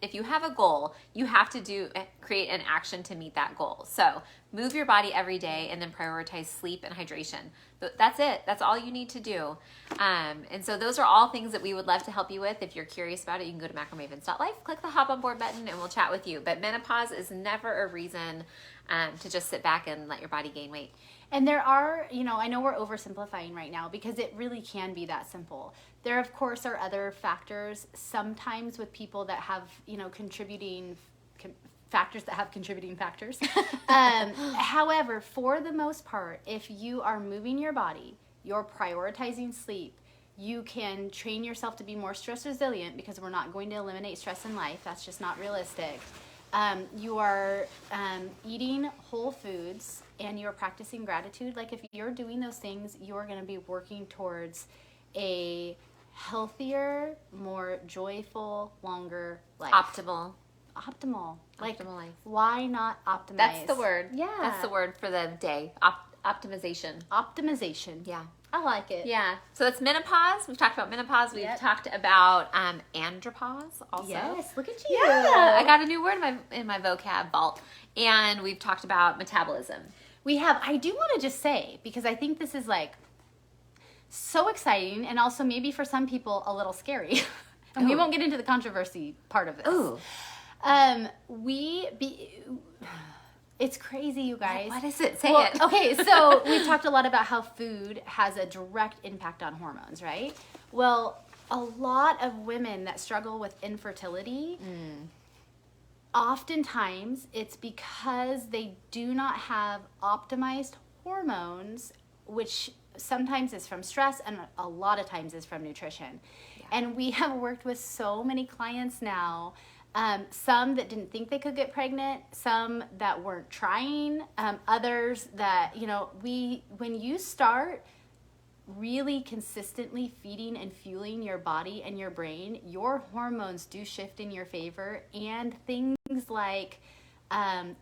If you have a goal, you have to create an action to meet that goal. So move your body every day, and then prioritize sleep and hydration. That's it. That's all you need to do. And so those are all things that we would love to help you with. If you're curious about it, you can go to macromavens.life, click the hop on board button, and we'll chat with you. But menopause is never a reason to just sit back and let your body gain weight. And there are, I know we're oversimplifying right now, because it really can be that simple. There, of course, are other factors, sometimes with people that have, factors that have contributing factors. However, for the most part, if you are moving your body, you're prioritizing sleep, you can train yourself to be more stress resilient, because we're not going to eliminate stress in life. That's just not realistic. You are eating whole foods, and you're practicing gratitude. If you're doing those things, you're going to be working towards a healthier, more joyful, longer life. Optimal. Optimal life. Why not optimize? That's the word. Yeah. That's the word for the day. Optimization. Yeah. I like it. Yeah. So that's menopause. We've talked about menopause. We've talked about andropause also. Yes. Look at you. Yeah. I got a new word in my vocab vault. And we've talked about metabolism. We have. I do want to just say, because I think this is so exciting, and also maybe for some people a little scary. And we won't get into the controversy part of this. Ooh. It's crazy, you guys. What is it? Say it. Okay, so we've talked a lot about how food has a direct impact on hormones, right? Well, a lot of women that struggle with infertility, oftentimes it's because they do not have optimized hormones, which sometimes is from stress and a lot of times is from nutrition. Yeah. And we have worked with so many clients now, some that didn't think they could get pregnant, some that weren't trying, others that, when you start really consistently feeding and fueling your body and your brain, your hormones do shift in your favor, and things like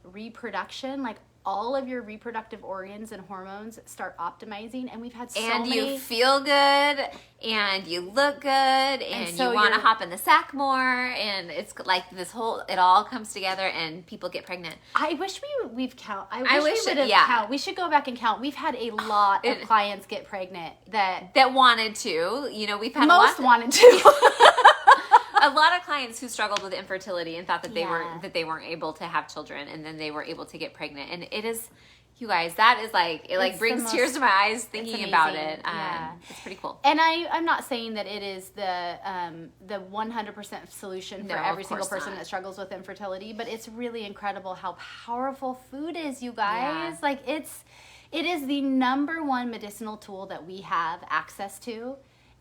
reproduction, all of your reproductive organs and hormones start optimizing. And we've had so and many. you feel good, and you look good, and so you want to you're- hop in the sack more, and it's like this whole, it all comes together, and people get pregnant. I wish we've count. I wish wish we would have yeah. count. We should go back and count. We've had a lot of clients get pregnant that wanted to, you know, we've had most wanted to. a lot of clients who struggled with infertility and thought that Yeah. they weren't able to have children, and then they were able to get pregnant. And it is, you guys, that is like, it like It's brings the tears most- to my eyes thinking amazing. about it. Yeah. It's pretty cool. And I'm not saying that it is the 100% solution for No, every of single course person not. that struggles with infertility, but it's really incredible how powerful food is, you guys. Yeah. Like it is the number one medicinal tool that we have access to,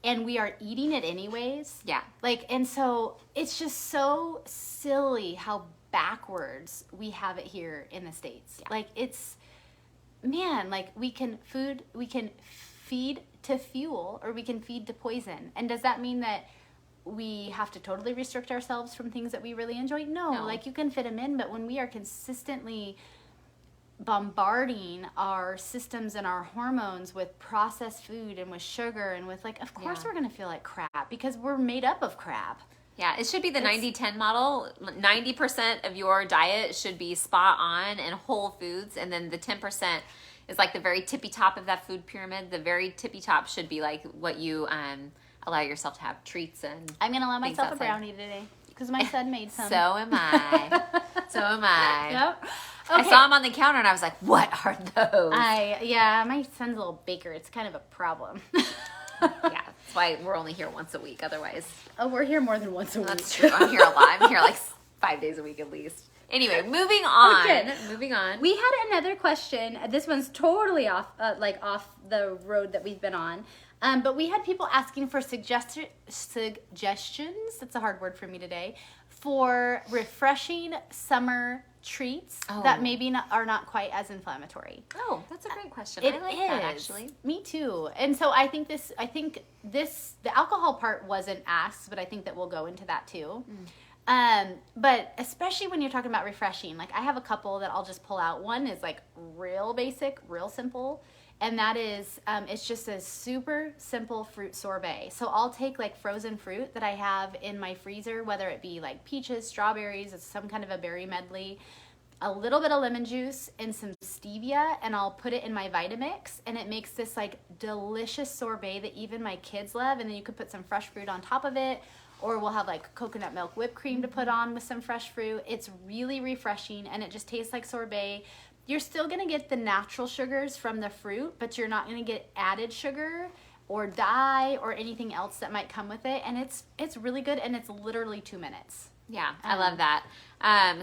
and we are eating it anyways. Yeah. Like, and so it's just so silly how backwards we have it here in the States. Yeah. Like it's, man, like we can feed to fuel, or we can feed to poison. And does that mean that we have to totally restrict ourselves from things that we really enjoy? No. Like you can fit them in, but when we are consistently bombarding our systems and our hormones with processed food and with sugar and with like, of course Yeah. we're going to feel like crap because we're made up of crap. Yeah, it should be the 90-10 model. 90% of your diet should be spot on and whole foods, and then the 10% is like the very tippy top of that food pyramid. The very tippy top should be like what you allow yourself to have, treats and I'm going to allow things myself a outside. brownie today because my son made some. So am I. So am I. Yep. I saw him on the counter and I was like, what are those? My son's a little baker. It's kind of a problem. Yeah, that's why we're only here once a week. Otherwise, Oh, we're here more than once a week. that's true. I'm here a lot. I'm here like 5 days a week at least. Anyway, moving on. Okay. Moving on. We had another question. This one's totally off the road that we've been on. But we had people asking for suggestions. That's a hard word for me today. For refreshing summer treats that maybe are not quite as inflammatory. Oh, that's a great question. It I like is. that actually. Me too. And so I think the alcohol part wasn't asked, but I think that we'll go into that too. But especially when you're talking about refreshing, like I have a couple that I'll just pull out. One is like real basic, real simple. And that is, it's just a super simple fruit sorbet. So I'll take like frozen fruit that I have in my freezer, whether it be like peaches, strawberries, it's some kind of a berry medley, a little bit of lemon juice and some stevia, and I'll put it in my Vitamix, and it makes this like delicious sorbet that even my kids love. And then you could put some fresh fruit on top of it, or we'll have like coconut milk whipped cream to put on with some fresh fruit. It's really refreshing, and it just tastes like sorbet. You're still going to get the natural sugars from the fruit, but you're not going to get added sugar or dye or anything else that might come with it. And it's really good, and it's literally 2 minutes. Yeah, I love that.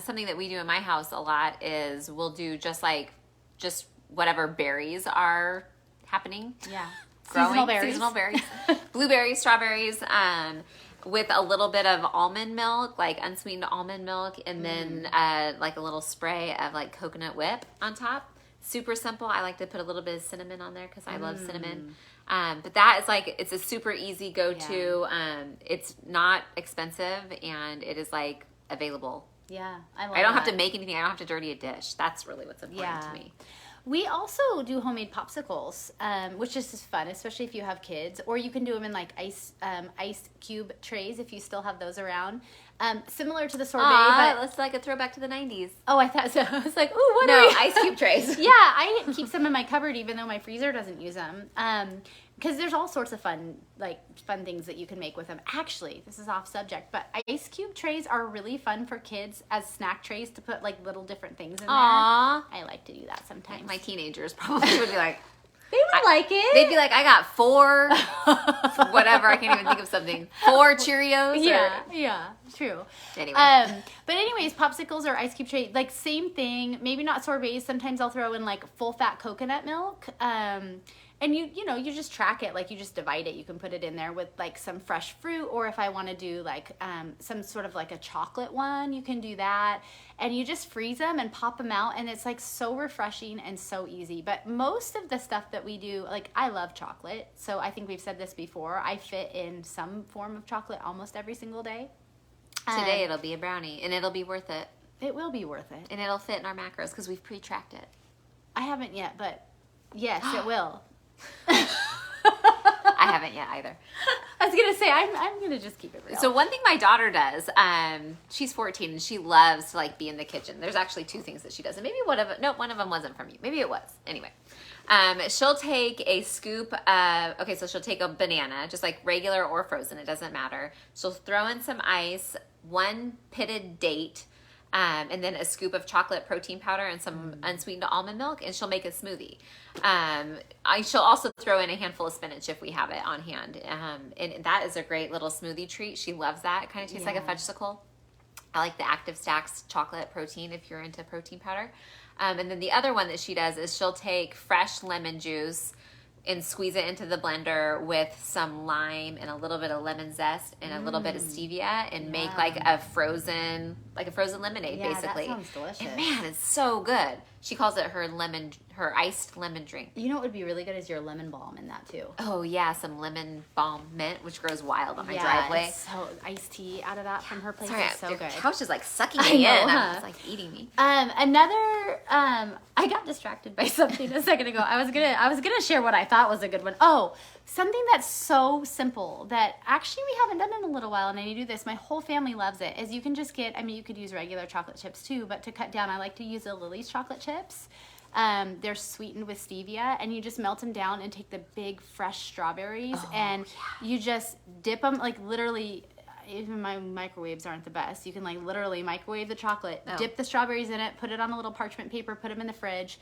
Something that we do in my house a lot is we'll do just whatever berries are happening. Yeah. Growing. Seasonal berries. Blueberries, strawberries, with a little bit of almond milk, like unsweetened almond milk, and then like a little spray of like coconut whip on top. Super simple. I like to put a little bit of cinnamon on there because I love cinnamon. But that is like, it's a super easy go-to. It's not expensive, and it is like available. Yeah, I love I don't have that. to make anything. I don't have to dirty a dish. That's really what's important to me. We also do homemade popsicles, which is just fun, especially if you have kids, or you can do them in like ice cube trays if you still have those around. Similar to the sorbet, but Let's like a throwback to the 90s. oh, I thought so. I was like, ooh, what No, are we? ice cube trays. Yeah, I keep some in my cupboard even though my freezer doesn't use them. Because there's all sorts of fun things that you can make with them. Actually, this is off subject, but ice cube trays are really fun for kids as snack trays to put like little different things in there. Aww. I like to do that sometimes. My teenagers probably would be like, They would like it. they'd be like, I got 4, whatever, I can't even think of something. 4 Cheerios. Yeah, true. Anyway. But anyways, popsicles or ice cube tray, like same thing. Maybe not sorbets. Sometimes I'll throw in like full fat coconut milk. And you just track it, like you just divide it. You can put it in there with like some fresh fruit, or if I want to do like some sort of like a chocolate one, you can do that. And you just freeze them and pop them out, and it's like so refreshing and so easy. But most of the stuff that we do, like I love chocolate, so I think we've said this before, I fit in some form of chocolate almost every single day. Today it'll be a brownie, and it'll be worth it. It will be worth it. And it'll fit in our macros because we've pre-tracked it. I haven't yet, but yes, it will. I haven't yet either. I was gonna say I'm gonna just keep it real. So one thing my daughter does, she's 14 and she loves to like be in the kitchen. There's actually two things that she does, and maybe one of them wasn't from you. Maybe it was. Anyway, she'll take a scoop of, so she'll take a banana, just like regular or frozen, it doesn't matter. She'll throw in some ice, one pitted date, and then a scoop of chocolate protein powder and some unsweetened almond milk, and she'll make a smoothie. She'll also throw in a handful of spinach if we have it on hand. And that is a great little smoothie treat. She loves that. It kind of tastes like a fudgesicle. I like the Active Stacks chocolate protein if you're into protein powder. And then the other one that she does is she'll take fresh lemon juice and squeeze it into the blender with some lime and a little bit of lemon zest and a little bit of stevia and make like a frozen lemonade, basically. That sounds delicious. And man, it's so good. She calls it her iced lemon drink. You know what would be really good is your lemon balm in that too. Oh yeah, some lemon balm mint, which grows wild on my driveway. So iced tea out of that from her place Sorry, is so your good. couch is like sucking me in. It's like eating me. I got distracted by something a second ago. I was gonna share what I thought was a good one. Oh, something that's so simple that actually we haven't done in a little while, and I need to do this. My whole family loves it. Is you can just get, you could use regular chocolate chips too, but to cut down, I like to use the Lily's chocolate chips. They're sweetened with stevia, and you just melt them down and take the big fresh strawberries, you just dip them, like literally. Even my microwaves aren't the best. You can like literally microwave the chocolate, dip the strawberries in it, put it on a little parchment paper, put them in the fridge.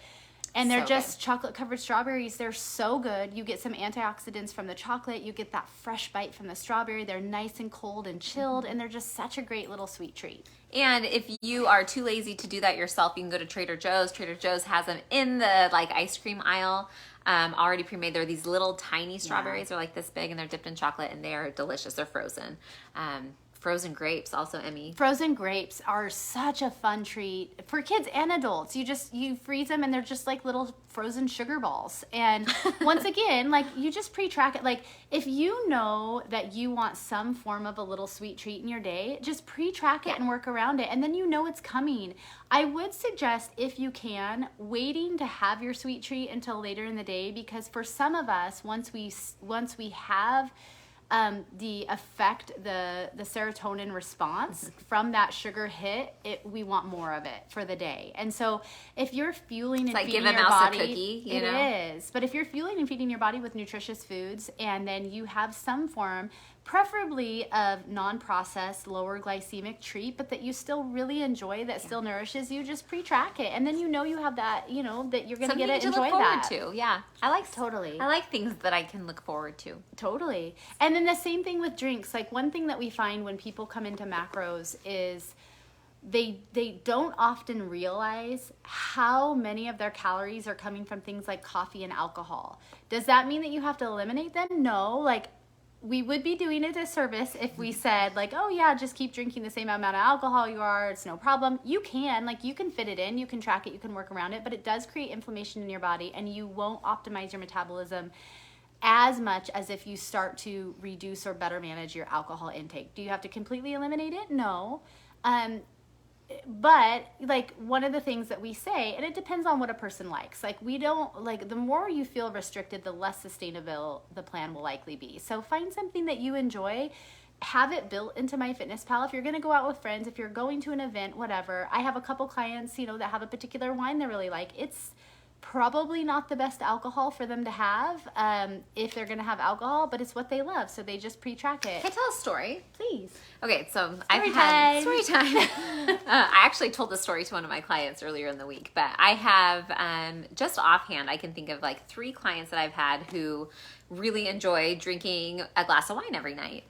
And they're just chocolate covered strawberries. They're so good. You get some antioxidants from the chocolate. You get that fresh bite from the strawberry. They're nice and cold and chilled, and they're just such a great little sweet treat. And if you are too lazy to do that yourself, you can go to Trader Joe's. Trader Joe's has them in the like ice cream aisle, already pre-made. They're these little tiny strawberries. They're like this big, and they're dipped in chocolate, and they are delicious. They're frozen. Frozen grapes also, Emmy. Frozen grapes are such a fun treat for kids and adults. You freeze them, and they're just like little frozen sugar balls. And once again, like you just pre-track it. Like if you know that you want some form of a little sweet treat in your day, just pre-track it and work around it, and then you know it's coming. I would suggest, if you can, waiting to have your sweet treat until later in the day, because for some of us, once we have the effect, the serotonin response from that sugar hit, we want more of it for the day. And so if you're fueling and feeding your body, a cookie, it is. But if you're fueling and feeding your body with nutritious foods, and then you have some form, preferably of non-processed, lower glycemic treat, but that you still really enjoy, that still nourishes you, just pre-track it, and then you know you have that, that you're going to get it, enjoy that. Something to look forward to. Yeah, I like things that I can look forward to. Totally. And then the same thing with drinks. Like one thing that we find when people come into macros is they don't often realize how many of their calories are coming from things like coffee and alcohol. Does that mean that you have to eliminate them? No. Like, we would be doing a disservice if we said like, oh yeah, just keep drinking the same amount of alcohol you are, it's no problem. You can fit it in, you can track it, you can work around it, but it does create inflammation in your body, and you won't optimize your metabolism as much as if you start to reduce or better manage your alcohol intake. Do you have to completely eliminate it? No. But like one of the things that we say, and it depends on what a person likes, like we don't like, the more you feel restricted, the less sustainable the plan will likely be. So find something that you enjoy, have it built into MyFitnessPal. If you're going to go out with friends, if you're going to an event, whatever. I have a couple clients, that have a particular wine they really like. It's probably not the best alcohol for them to have if they're going to have alcohol, but it's what they love, so they just pre-track it. Can I tell a story? Please. Okay, so I've had story time. I actually told this story to one of my clients earlier in the week, but I have just offhand, I can think of like 3 clients that I've had who really enjoy drinking a glass of wine every night.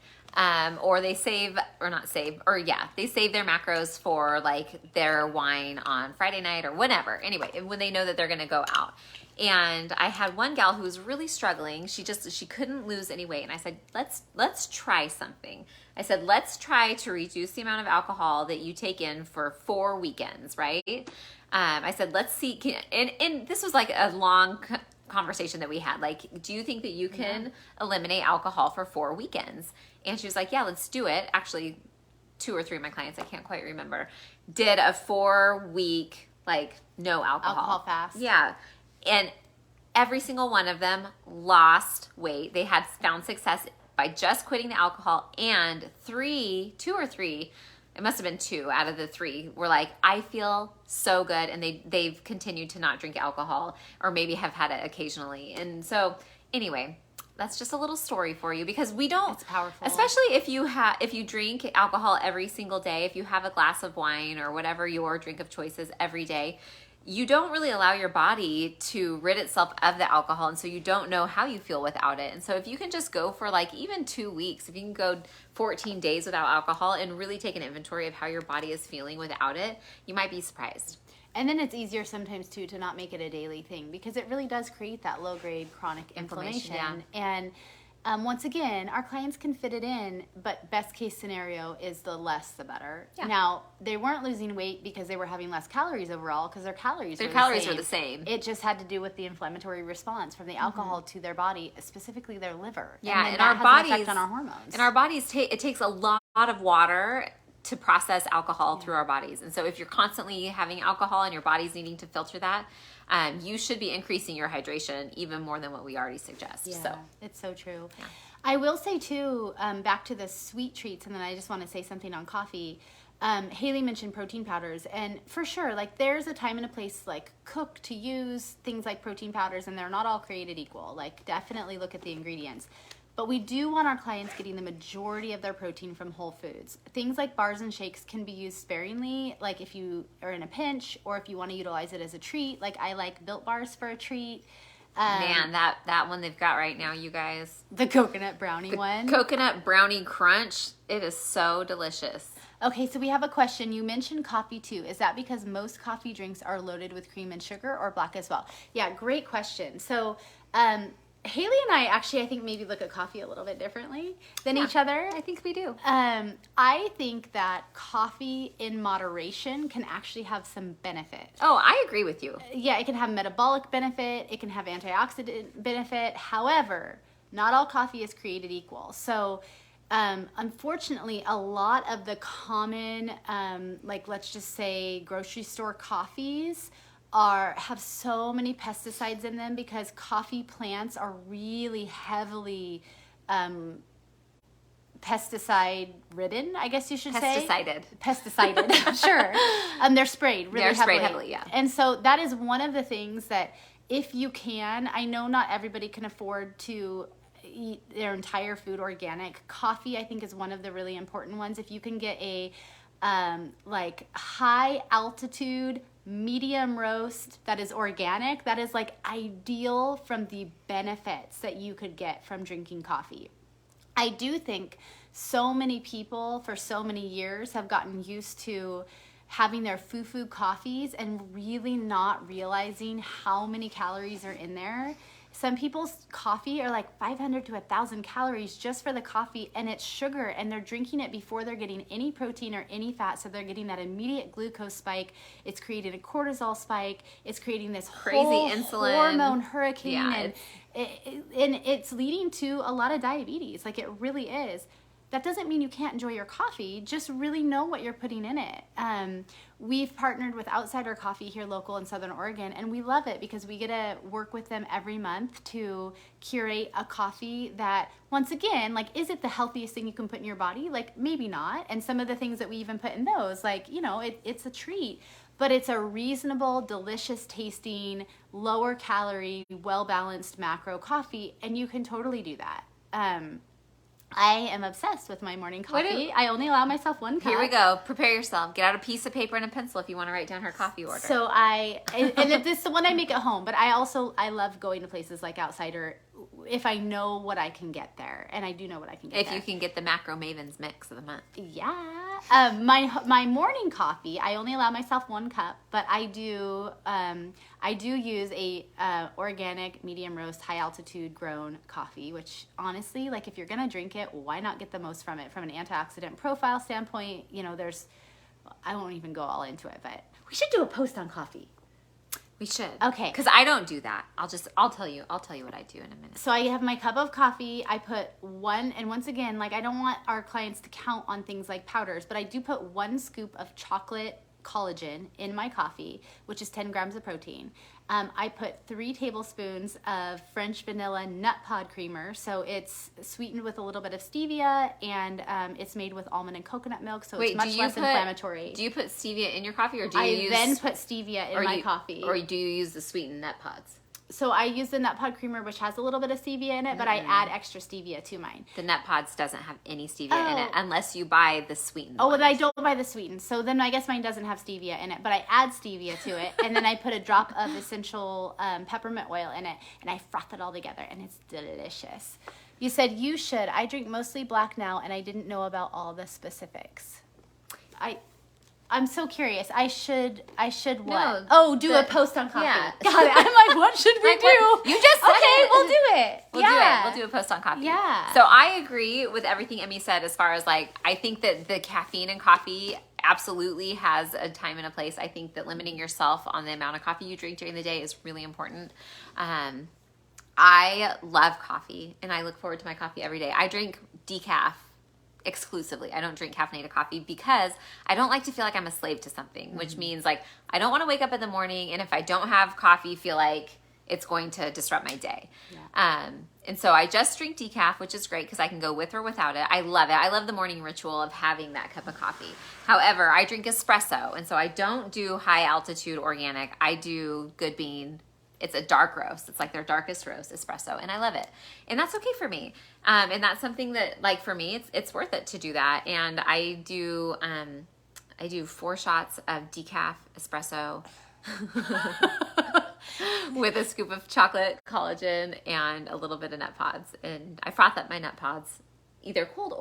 Or they save their macros for like their wine on Friday night or whenever. Anyway, when they know that they're going to go out. And I had one gal who was really struggling. She couldn't lose any weight. And I said, let's try something. I said, let's try to reduce the amount of alcohol that you take in for 4 weekends, right? I said, let's see. And this was like a long conversation that we had. Like, do you think that you can eliminate alcohol for 4 weekends? And she was like, yeah, let's do it. Actually, 2 or 3 of my clients, I can't quite remember, did a 4-week like no alcohol. Alcohol fast. Yeah. And every single one of them lost weight. They had found success by just quitting the alcohol, and two or three, it must have been 2 out of the 3 were like, I feel so good, and they've continued to not drink alcohol, or maybe have had it occasionally. And so anyway, that's just a little story for you, because we don't, it's powerful, especially if you drink alcohol every single day, if you have a glass of wine or whatever your drink of choice is every day, you don't really allow your body to rid itself of the alcohol, and so you don't know how you feel without it. And so if you can just go for like even 2 weeks, if you can go 14 days without alcohol and really take an inventory of how your body is feeling without it, you might be surprised. And then it's easier sometimes too to not make it a daily thing, because it really does create that low-grade chronic inflammation. Yeah. And once again, our clients can fit it in, but best case scenario is the less the better. Yeah. Now, they weren't losing weight because they were having less calories overall, because their calories were the same. It just had to do with the inflammatory response from the alcohol to their body, specifically their liver. Yeah, and our that has bodies, an effect on our hormones. and our bodies it takes a lot of water to process alcohol through our bodies. And so if you're constantly having alcohol and your body's needing to filter that, you should be increasing your hydration even more than what we already suggest. Yeah, so it's so true. Yeah. I will say too, back to the sweet treats, and then I just want to say something on coffee. Haley mentioned protein powders, and for sure, like there's a time and a place like cook to use things like protein powders, and they're not all created equal. Like definitely look at the ingredients. But we do want our clients getting the majority of their protein from whole foods. Things like bars and shakes can be used sparingly, like if you are in a pinch, or if you want to utilize it as a treat. Like I like Built Bars for a treat. Man, that one they've got right now, you guys. The coconut brownie one. Coconut brownie crunch. It is so delicious. Okay, so we have a question. You mentioned coffee too. Is that because most coffee drinks are loaded with cream and sugar, or black as well? Yeah, great question. So Haley and I actually, I think, maybe look at coffee a little bit differently than each other. I think we do. I think that coffee in moderation can actually have some benefit. Oh, I agree with you. Yeah, it can have metabolic benefit. It can have antioxidant benefit. However, not all coffee is created equal. So unfortunately, a lot of the common, like let's just say grocery store coffees have so many pesticides in them, because coffee plants are really heavily pesticide ridden, I guess you should say. Pesticided. Sure. They're sprayed really heavily. They're sprayed heavily, yeah. And so that is one of the things that if you can, I know not everybody can afford to eat their entire food organic. Coffee, I think, is one of the really important ones. If you can get a like high altitude medium roast that is organic, that is like ideal from the benefits that you could get from drinking coffee. I do think so many people for so many years have gotten used to having their foo-foo coffees and really not realizing how many calories are in there. Some people's coffee are like 500 to 1,000 calories just for the coffee, and it's sugar, and they're drinking it before they're getting any protein or any fat, so they're getting that immediate glucose spike. It's creating a cortisol spike. It's creating this crazy whole insulin hormone hurricane, yeah, and it's leading to a lot of diabetes. Like it really is. That doesn't mean you can't enjoy your coffee. Just really know what you're putting in it. We've partnered with Outsider Coffee here local in Southern Oregon, and we love it because we get to work with them every month to curate a coffee that, once again, like, is it the healthiest thing you can put in your body? Like, maybe not. And some of the things that we even put in those, like, you know, it's a treat. But it's a reasonable, delicious tasting, lower calorie, well-balanced macro coffee, and you can totally do that. I am obsessed with my morning coffee. I only allow myself one cup. Here we go. Prepare yourself. Get out a piece of paper and a pencil if you want to write down her coffee order. So and this is the one I make at home, but I love going to places like Outsider if I know what I can get there, and I do know what I can get if there. You can get the macro Mavens mix of the month. Yeah. My morning coffee, I only allow myself one cup, but I do use a organic medium roast high altitude grown coffee, which honestly, like, if you're gonna drink it, why not get the most from it? From an antioxidant profile standpoint, you know, I won't even go all into it, but we should do a post on coffee. We should. Okay. Because I don't do that. I'll tell you what I do in a minute. So I have my cup of coffee. I put one, and once again, like, I don't want our clients to count on things like powders, but I do put 1 scoop of chocolate collagen in my coffee, which is 10 grams of protein. I put 3 tablespoons of French vanilla nut pod creamer. So it's sweetened with a little bit of stevia, and it's made with almond and coconut milk, so it's much less inflammatory. Do you put stevia in your coffee, or do you then put stevia in my coffee? Or do you use the sweetened nut pods? So I use the nut pod creamer, which has a little bit of stevia in it, but I add extra stevia to mine. The nut pods doesn't have any stevia in it unless you buy the sweetened one. Well, I don't buy the sweetened. So then I guess mine doesn't have stevia in it, but I add stevia to it, and then I put a drop of essential peppermint oil in it, and I froth it all together, and it's delicious. You said you should. I drink mostly black now, and I didn't know about all the specifics. I'm so curious. I should what? A post on coffee. Yeah. Got it. I'm like, what should we do? You just said it. We'll do it. We'll do a post on coffee. Yeah. So I agree with everything Emmy said as far as like, I think that the caffeine in coffee absolutely has a time and a place. I think that limiting yourself on the amount of coffee you drink during the day is really important. I love coffee, and I look forward to my coffee every day. I drink decaf exclusively. I don't drink caffeinated coffee because I don't like to feel like I'm a slave to something, which means like I don't want to wake up in the morning and if I don't have coffee, feel like it's going to disrupt my day. Yeah. And so I just drink decaf, which is great because I can go with or without it. I love it. I love the morning ritual of having that cup of coffee. However, I drink espresso, and so I don't do high altitude organic. I do Good Bean. It's a dark roast. It's like their darkest roast espresso, and I love it. And that's okay for me. And that's something that, like, for me, it's worth it to do that. And I do 4 shots of decaf espresso with a scoop of chocolate collagen and a little bit of nut pods. And I froth up my nut pods, either cold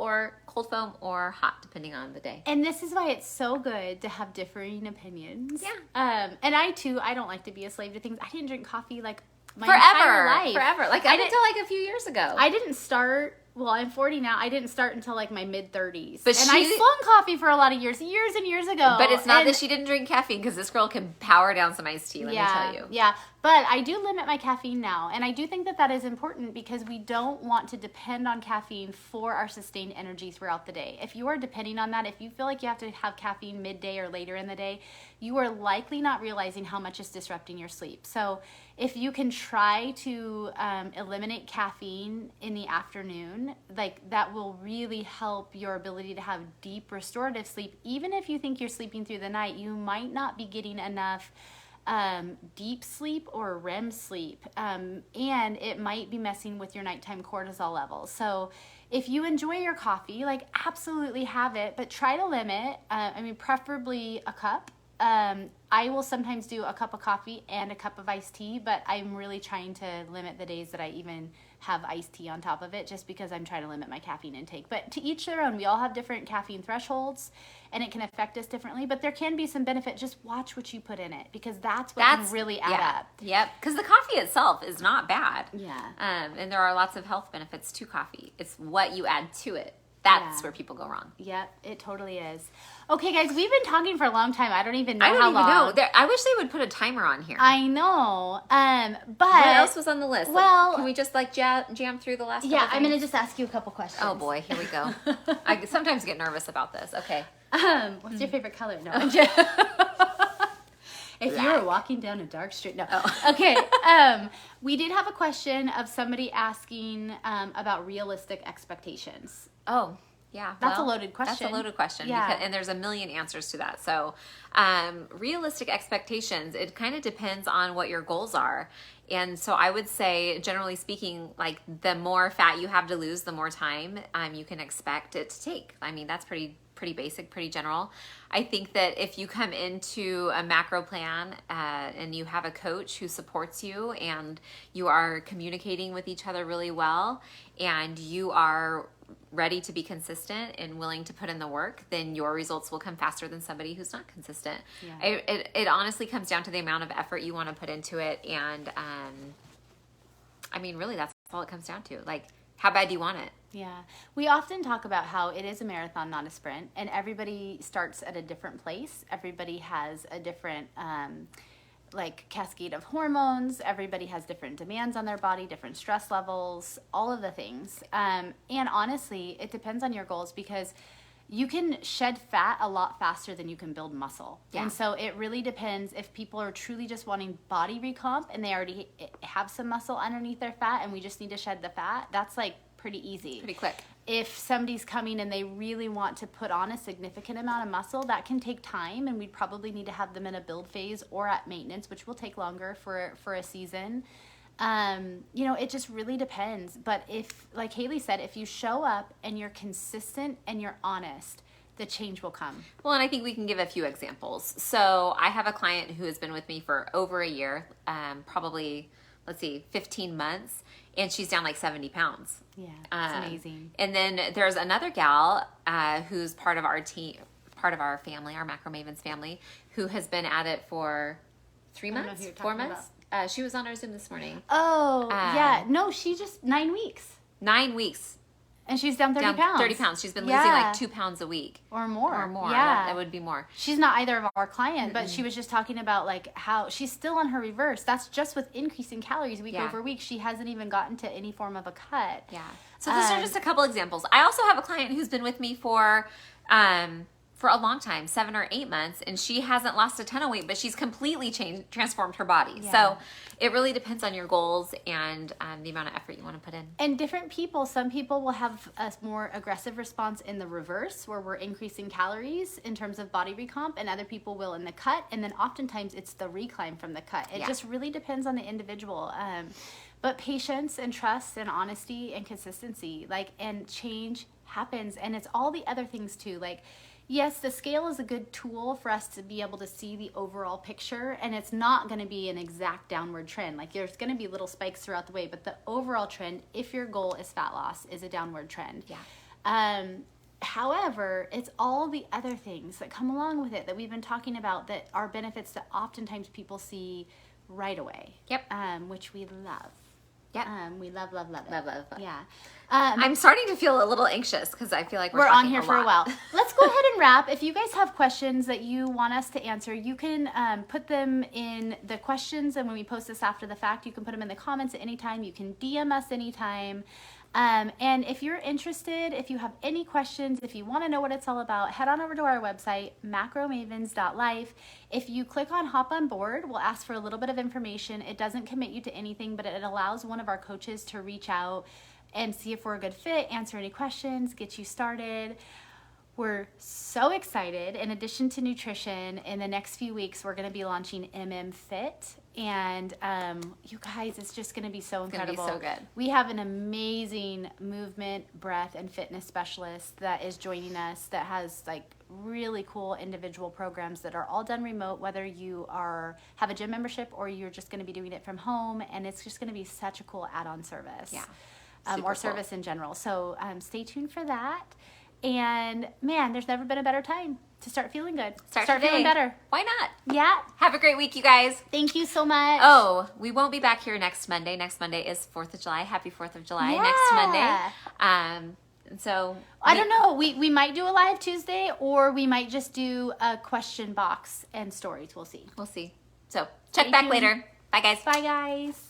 foam or hot, depending on the day. And this is why it's so good to have differing opinions. Yeah. And I don't like to be a slave to things. I didn't drink coffee like my entire life. Forever. Like up until like a few years ago. I didn't start, well, I'm 40 now. I didn't start until like my mid-30s. But I slung coffee for a lot of years and years ago. But it's not that she didn't drink caffeine, because this girl can power down some iced tea, let me tell you. Yeah, but I do limit my caffeine now. And I do think that is important because we don't want to depend on caffeine for our sustained energy throughout the day. If you are depending on that, if you feel like you have to have caffeine midday or later in the day, you are likely not realizing how much it's disrupting your sleep. So if you can try to eliminate caffeine in the afternoon, like that will really help your ability to have deep restorative sleep. Even if you think you're sleeping through the night, you might not be getting enough deep sleep or REM sleep, and it might be messing with your nighttime cortisol levels. So if you enjoy your coffee, like absolutely have it, but try to limit, preferably a cup. I will sometimes do a cup of coffee and a cup of iced tea, but I'm really trying to limit the days that I even have iced tea on top of it, just because I'm trying to limit my caffeine intake. But to each their own. We all have different caffeine thresholds, and it can affect us differently, but there can be some benefit. Just watch what you put in it, because that's can really add up. Yep, because the coffee itself is not bad. Yeah. And there are lots of health benefits to coffee. It's what you add to it. That's where people go wrong. Yep, it totally is. Okay, guys, we've been talking for a long time. I don't even know how long. I don't even know. I wish they would put a timer on here. I know. But what else was on the list? Well, can we just jam through the last couple things? I'm going to just ask you a couple questions. Oh, boy. Here we go. I sometimes get nervous about this. Okay. What's your favorite color? No. If you were walking down a dark street. No. Oh. Okay. We did have a question of somebody asking about realistic expectations. Oh, yeah. That's a loaded question. That's a loaded question. Yeah. And there's a million answers to that. So realistic expectations, it kind of depends on what your goals are. And so I would say, generally speaking, like the more fat you have to lose, the more time you can expect it to take. I mean, that's pretty basic, pretty general. I think that if you come into a macro plan and you have a coach who supports you, and you are communicating with each other really well, and you are ready to be consistent and willing to put in the work, then your results will come faster than somebody who's not consistent. Yeah. It honestly comes down to the amount of effort you want to put into it. And really, that's all it comes down to. Like, how bad do you want it? Yeah. We often talk about how it is a marathon, not a sprint, and everybody starts at a different place. Everybody has a different cascade of hormones. Everybody has different demands on their body, different stress levels, all of the things. And honestly, it depends on your goals, because you can shed fat a lot faster than you can build muscle. Yeah. And so it really depends if people are truly just wanting body recomp and they already have some muscle underneath their fat and we just need to shed the fat. That's like pretty easy. Pretty quick. If somebody's coming and they really want to put on a significant amount of muscle, that can take time, and we'd probably need to have them in a build phase or at maintenance, which will take longer for a season. You know, it just really depends. But if, like Haley said, if you show up and you're consistent and you're honest, the change will come. Well, and I think we can give a few examples. So I have a client who has been with me for over a year, probably, 15 months, and she's down like 70 pounds. Yeah, it's amazing. And then there's another gal who's part of our team, part of our family, our Macro Mavens family, who has been at it for 3 months, 4 months. She was on our Zoom this morning. Oh, yeah. No, she just 9 weeks. 9 weeks. And she's down 30 pounds. 30 pounds. She's been losing like 2 pounds a week. Or more. Yeah. That would be more. She's not either of our clients, but she was just talking about like how she's still on her reverse. That's just with increasing calories week over week. She hasn't even gotten to any form of a cut. Yeah. So those are just a couple examples. I also have a client who's been with me for a long time, 7 or 8 months, and she hasn't lost a ton of weight, but she's completely transformed her body. Yeah. So it really depends on your goals and the amount of effort you want to put in. And different people, some people will have a more aggressive response in the reverse, where we're increasing calories in terms of body recomp, and other people will in the cut, and then oftentimes it's the recline from the cut. It just really depends on the individual. But patience and trust and honesty and consistency, and change happens, and it's all the other things too, yes, the scale is a good tool for us to be able to see the overall picture, and it's not going to be an exact downward trend. There's going to be little spikes throughout the way, but the overall trend, if your goal is fat loss, is a downward trend. Yeah. However, it's all the other things that come along with it that we've been talking about that are benefits that oftentimes people see right away. Yep. Which we love. Yeah. We love it. Love. Yeah. I'm starting to feel a little anxious because I feel like we're on here for a while. Let's go ahead and wrap. If you guys have questions that you want us to answer, you can put them in the questions, and when we post this after the fact, you can put them in the comments at any time. You can DM us anytime. And if you're interested, if you have any questions, if you want to know what it's all about, head on over to our website, macromavens.life. If you click on hop on board, we'll ask for a little bit of information. It doesn't commit you to anything, but it allows one of our coaches to reach out and see if we're a good fit, answer any questions, get you started. We're so excited. In addition to nutrition, in the next few weeks, we're going to be launching Fit. And you guys, it's just going to be so incredible. It's going to be so good. We have an amazing movement, breath, and fitness specialist that is joining us that has really cool individual programs that are all done remote, whether you have a gym membership or you're just going to be doing it from home. And it's just going to be such a cool add-on service. Yeah. Or service in general. So stay tuned for that. And man, there's never been a better time to start feeling good. Start feeling better. Why not? Yeah. Have a great week, you guys. Thank you so much. Oh, we won't be back here next Monday. Next Monday is 4th of July. Happy 4th of July next Monday. So I don't know. We might do a live Tuesday, or we might just do a question box and stories. We'll see. So check back later. Bye, guys. Bye, guys.